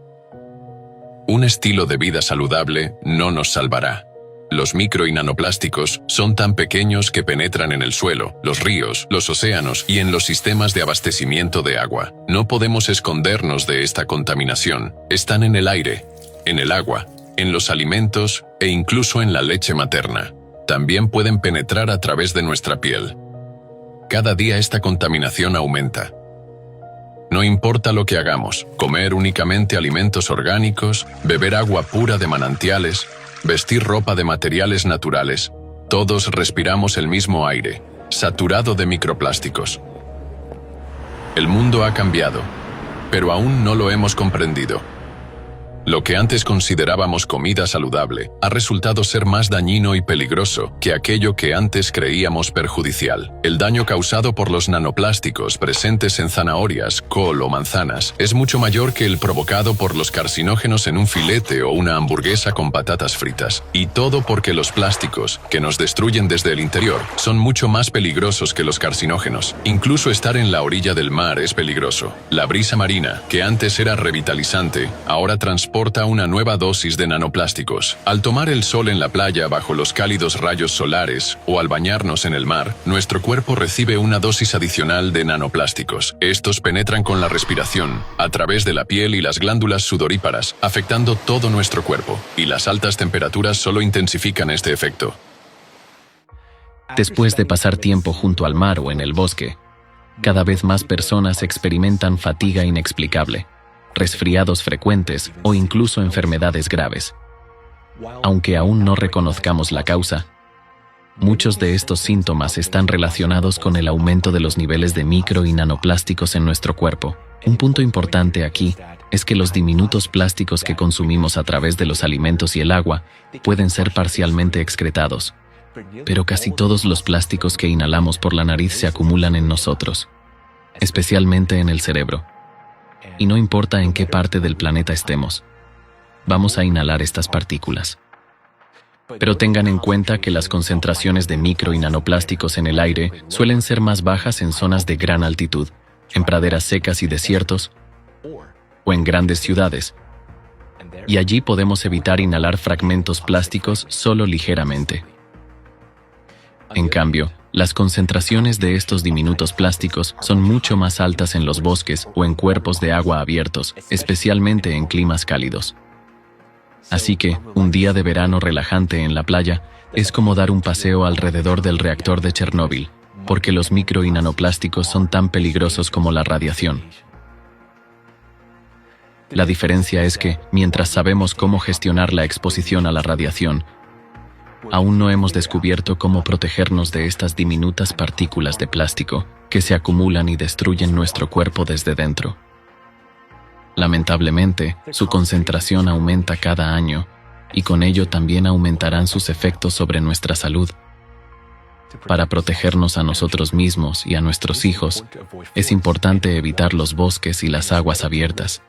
Un estilo de vida saludable no nos salvará. Los micro y nanoplásticos son tan pequeños que penetran en el suelo, los ríos, los océanos y en los sistemas de abastecimiento de agua. No podemos escondernos de esta contaminación. Están en el aire, en el agua, en los alimentos e incluso en la leche materna. También pueden penetrar a través de nuestra piel. Cada día esta contaminación aumenta. No importa lo que hagamos, comer únicamente alimentos orgánicos, beber agua pura de manantiales, vestir ropa de materiales naturales, todos respiramos el mismo aire, saturado de microplásticos. El mundo ha cambiado, pero aún no lo hemos comprendido. Lo que antes considerábamos comida saludable ha resultado ser más dañino y peligroso que aquello que antes creíamos perjudicial. El daño causado por los nanoplásticos presentes en zanahorias, col o manzanas es mucho mayor que el provocado por los carcinógenos en un filete o una hamburguesa con patatas fritas. Y todo porque los plásticos, que nos destruyen desde el interior, son mucho más peligrosos que los carcinógenos. Incluso estar en la orilla del mar es peligroso. La brisa marina, que antes era revitalizante, ahora transporta transporta una nueva dosis de nanoplásticos. Al tomar el sol en la playa bajo los cálidos rayos solares o al bañarnos en el mar, nuestro cuerpo recibe una dosis adicional de nanoplásticos. Estos penetran con la respiración, a través de la piel y las glándulas sudoríparas, afectando todo nuestro cuerpo, y las altas temperaturas solo intensifican este efecto. Después de pasar tiempo junto al mar o en el bosque, cada vez más personas experimentan fatiga inexplicable, resfriados frecuentes o incluso enfermedades graves. Aunque aún no reconozcamos la causa, muchos de estos síntomas están relacionados con el aumento de los niveles de micro y nanoplásticos en nuestro cuerpo. Un punto importante aquí es que los diminutos plásticos que consumimos a través de los alimentos y el agua pueden ser parcialmente excretados. Pero casi todos los plásticos que inhalamos por la nariz se acumulan en nosotros, especialmente en el cerebro. Y no importa en qué parte del planeta estemos, vamos a inhalar estas partículas. Pero tengan en cuenta que las concentraciones de micro y nanoplásticos en el aire suelen ser más bajas en zonas de gran altitud, en praderas secas y desiertos, o en grandes ciudades. Y allí podemos evitar inhalar fragmentos plásticos solo ligeramente. En cambio, las concentraciones de estos diminutos plásticos son mucho más altas en los bosques o en cuerpos de agua abiertos, especialmente en climas cálidos. Así que, un día de verano relajante en la playa es como dar un paseo alrededor del reactor de Chernóbil, porque los micro y nanoplásticos son tan peligrosos como la radiación. La diferencia es que, mientras sabemos cómo gestionar la exposición a la radiación, aún no hemos descubierto cómo protegernos de estas diminutas partículas de plástico que se acumulan y destruyen nuestro cuerpo desde dentro. Lamentablemente, su concentración aumenta cada año y con ello también aumentarán sus efectos sobre nuestra salud. Para protegernos a nosotros mismos y a nuestros hijos, es importante evitar los bosques y las aguas abiertas,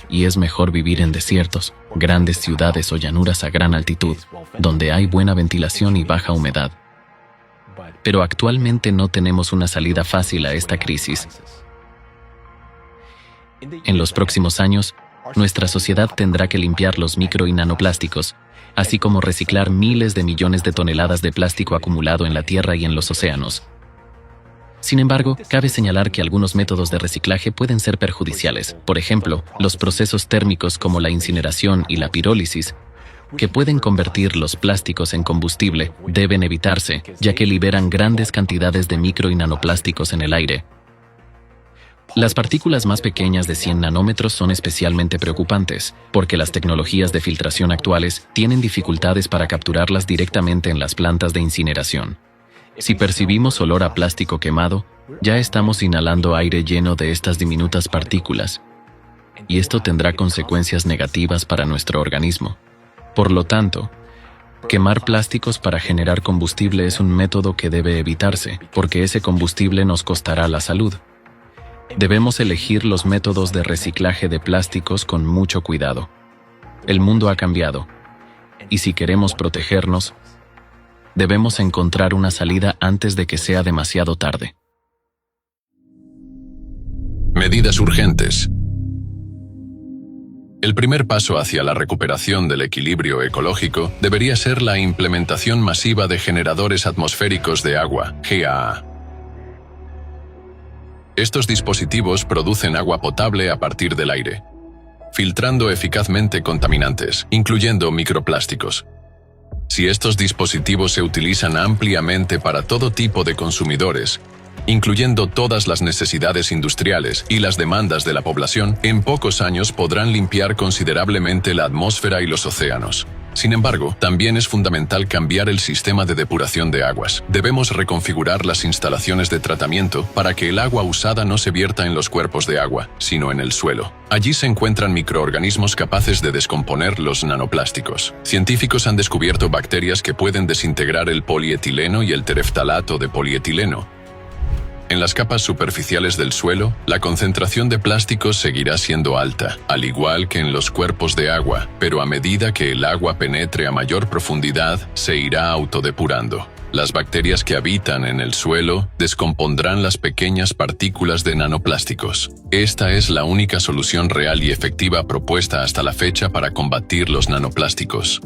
y es mejor vivir en desiertos, grandes ciudades o llanuras a gran altitud, donde hay buena ventilación y baja humedad. Pero actualmente no tenemos una salida fácil a esta crisis. En los próximos años, nuestra sociedad tendrá que limpiar los micro y nanoplásticos, así como reciclar miles de millones de toneladas de plástico acumulado en la tierra y en los océanos. Sin embargo, cabe señalar que algunos métodos de reciclaje pueden ser perjudiciales. Por ejemplo, los procesos térmicos como la incineración y la pirólisis, que pueden convertir los plásticos en combustible, deben evitarse, ya que liberan grandes cantidades de micro y nanoplásticos en el aire. Las partículas más pequeñas de 100 nanómetros son especialmente preocupantes, porque las tecnologías de filtración actuales tienen dificultades para capturarlas directamente en las plantas de incineración. Si percibimos olor a plástico quemado, ya estamos inhalando aire lleno de estas diminutas partículas, y esto tendrá consecuencias negativas para nuestro organismo. Por lo tanto, quemar plásticos para generar combustible es un método que debe evitarse, porque ese combustible nos costará la salud. Debemos elegir los métodos de reciclaje de plásticos con mucho cuidado. El mundo ha cambiado, y si queremos protegernos, debemos encontrar una salida antes de que sea demasiado tarde. Medidas urgentes. El primer paso hacia la recuperación del equilibrio ecológico debería ser la implementación masiva de generadores atmosféricos de agua, GAA. Estos dispositivos producen agua potable a partir del aire, filtrando eficazmente contaminantes, incluyendo microplásticos. Si estos dispositivos se utilizan ampliamente para todo tipo de consumidores, incluyendo todas las necesidades industriales y las demandas de la población, en pocos años podrán limpiar considerablemente la atmósfera y los océanos. Sin embargo, también es fundamental cambiar el sistema de depuración de aguas. Debemos reconfigurar las instalaciones de tratamiento para que el agua usada no se vierta en los cuerpos de agua, sino en el suelo. Allí se encuentran microorganismos capaces de descomponer los nanoplásticos. Científicos han descubierto bacterias que pueden desintegrar el polietileno y el tereftalato de polietileno. En las capas superficiales del suelo, la concentración de plásticos seguirá siendo alta, al igual que en los cuerpos de agua, pero a medida que el agua penetre a mayor profundidad, se irá autodepurando. Las bacterias que habitan en el suelo descompondrán las pequeñas partículas de nanoplásticos. Esta es la única solución real y efectiva propuesta hasta la fecha para combatir los nanoplásticos.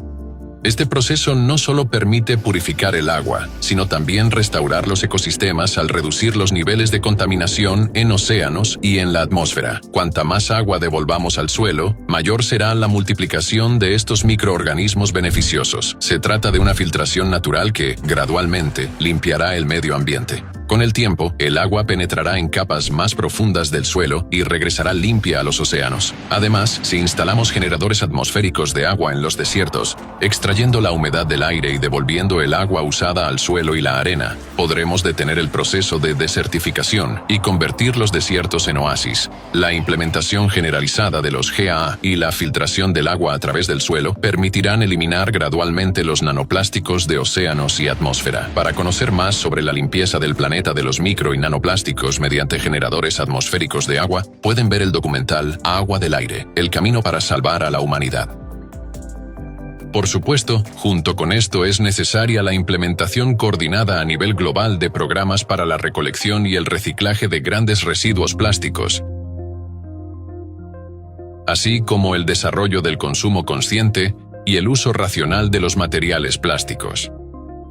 Este proceso no solo permite purificar el agua, sino también restaurar los ecosistemas al reducir los niveles de contaminación en océanos y en la atmósfera. Cuanta más agua devolvamos al suelo, mayor será la multiplicación de estos microorganismos beneficiosos. Se trata de una filtración natural que, gradualmente, limpiará el medio ambiente. Con el tiempo, el agua penetrará en capas más profundas del suelo y regresará limpia a los océanos. Además, si instalamos generadores atmosféricos de agua en los desiertos, extrayendo la humedad del aire y devolviendo el agua usada al suelo y la arena, podremos detener el proceso de desertificación y convertir los desiertos en oasis. La implementación generalizada de los GAA y la filtración del agua a través del suelo permitirán eliminar gradualmente los nanoplásticos de océanos y atmósfera. Para conocer más sobre la limpieza del planeta de los micro y nanoplásticos mediante generadores atmosféricos de agua, pueden ver el documental Agua del Aire, el camino para salvar a la humanidad. Por supuesto, junto con esto es necesaria la implementación coordinada a nivel global de programas para la recolección y el reciclaje de grandes residuos plásticos, así como el desarrollo del consumo consciente y el uso racional de los materiales plásticos.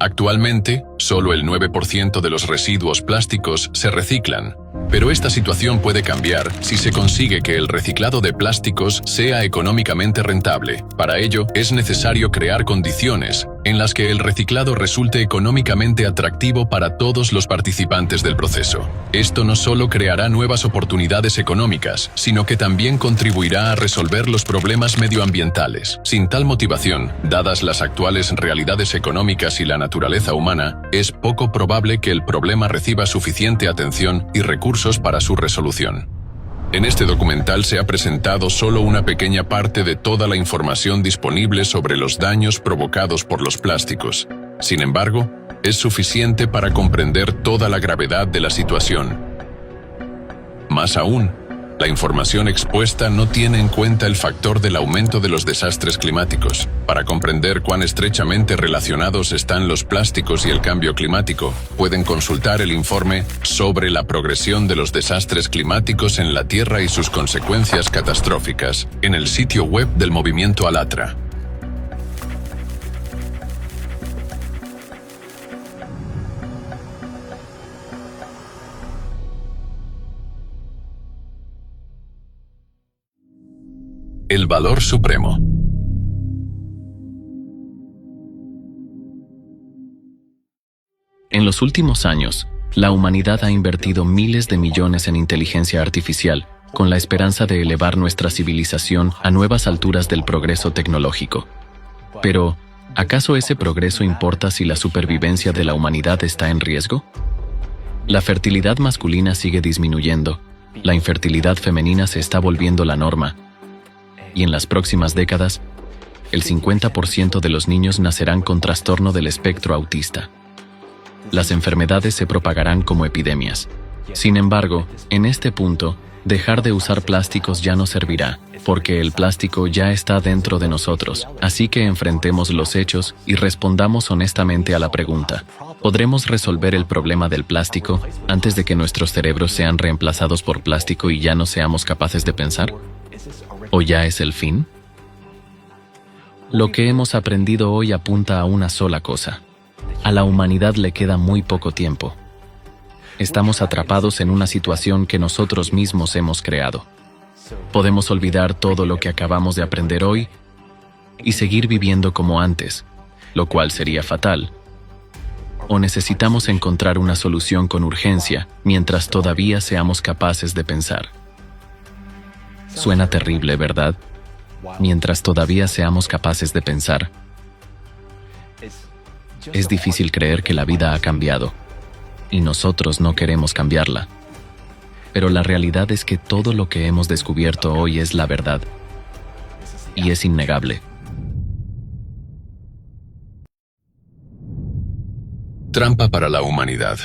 Actualmente, solo el 9% de los residuos plásticos se reciclan, pero esta situación puede cambiar si se consigue que el reciclado de plásticos sea económicamente rentable. Para ello, es necesario crear condiciones en las que el reciclado resulte económicamente atractivo para todos los participantes del proceso. Esto no solo creará nuevas oportunidades económicas, sino que también contribuirá a resolver los problemas medioambientales. Sin tal motivación, dadas las actuales realidades económicas y la naturaleza humana, es poco probable que el problema reciba suficiente atención y recursos para su resolución. En este documental se ha presentado solo una pequeña parte de toda la información disponible sobre los daños provocados por los plásticos. Sin embargo, es suficiente para comprender toda la gravedad de la situación. Más aún, la información expuesta no tiene en cuenta el factor del aumento de los desastres climáticos. Para comprender cuán estrechamente relacionados están los plásticos y el cambio climático, pueden consultar el informe sobre la progresión de los desastres climáticos en la Tierra y sus consecuencias catastróficas en el sitio web del Movimiento Alatra. El valor supremo. En los últimos años, la humanidad ha invertido miles de millones en inteligencia artificial, con la esperanza de elevar nuestra civilización a nuevas alturas del progreso tecnológico. Pero, ¿acaso ese progreso importa si la supervivencia de la humanidad está en riesgo? La fertilidad masculina sigue disminuyendo, la infertilidad femenina se está volviendo la norma, y en las próximas décadas, el 50% de los niños nacerán con trastorno del espectro autista. Las enfermedades se propagarán como epidemias. Sin embargo, en este punto, dejar de usar plásticos ya no servirá, porque el plástico ya está dentro de nosotros. Así que enfrentemos los hechos y respondamos honestamente a la pregunta: ¿podremos resolver el problema del plástico antes de que nuestros cerebros sean reemplazados por plástico y ya no seamos capaces de pensar? ¿O ya es el fin? Lo que hemos aprendido hoy apunta a una sola cosa: a la humanidad le queda muy poco tiempo. Estamos atrapados en una situación que nosotros mismos hemos creado. Podemos olvidar todo lo que acabamos de aprender hoy y seguir viviendo como antes, lo cual sería fatal. O necesitamos encontrar una solución con urgencia mientras todavía seamos capaces de pensar. Suena terrible, ¿verdad? Mientras todavía seamos capaces de pensar. Es difícil creer que la vida ha cambiado, y nosotros no queremos cambiarla. Pero la realidad es que todo lo que hemos descubierto hoy es la verdad, y es innegable. Trampa para la humanidad.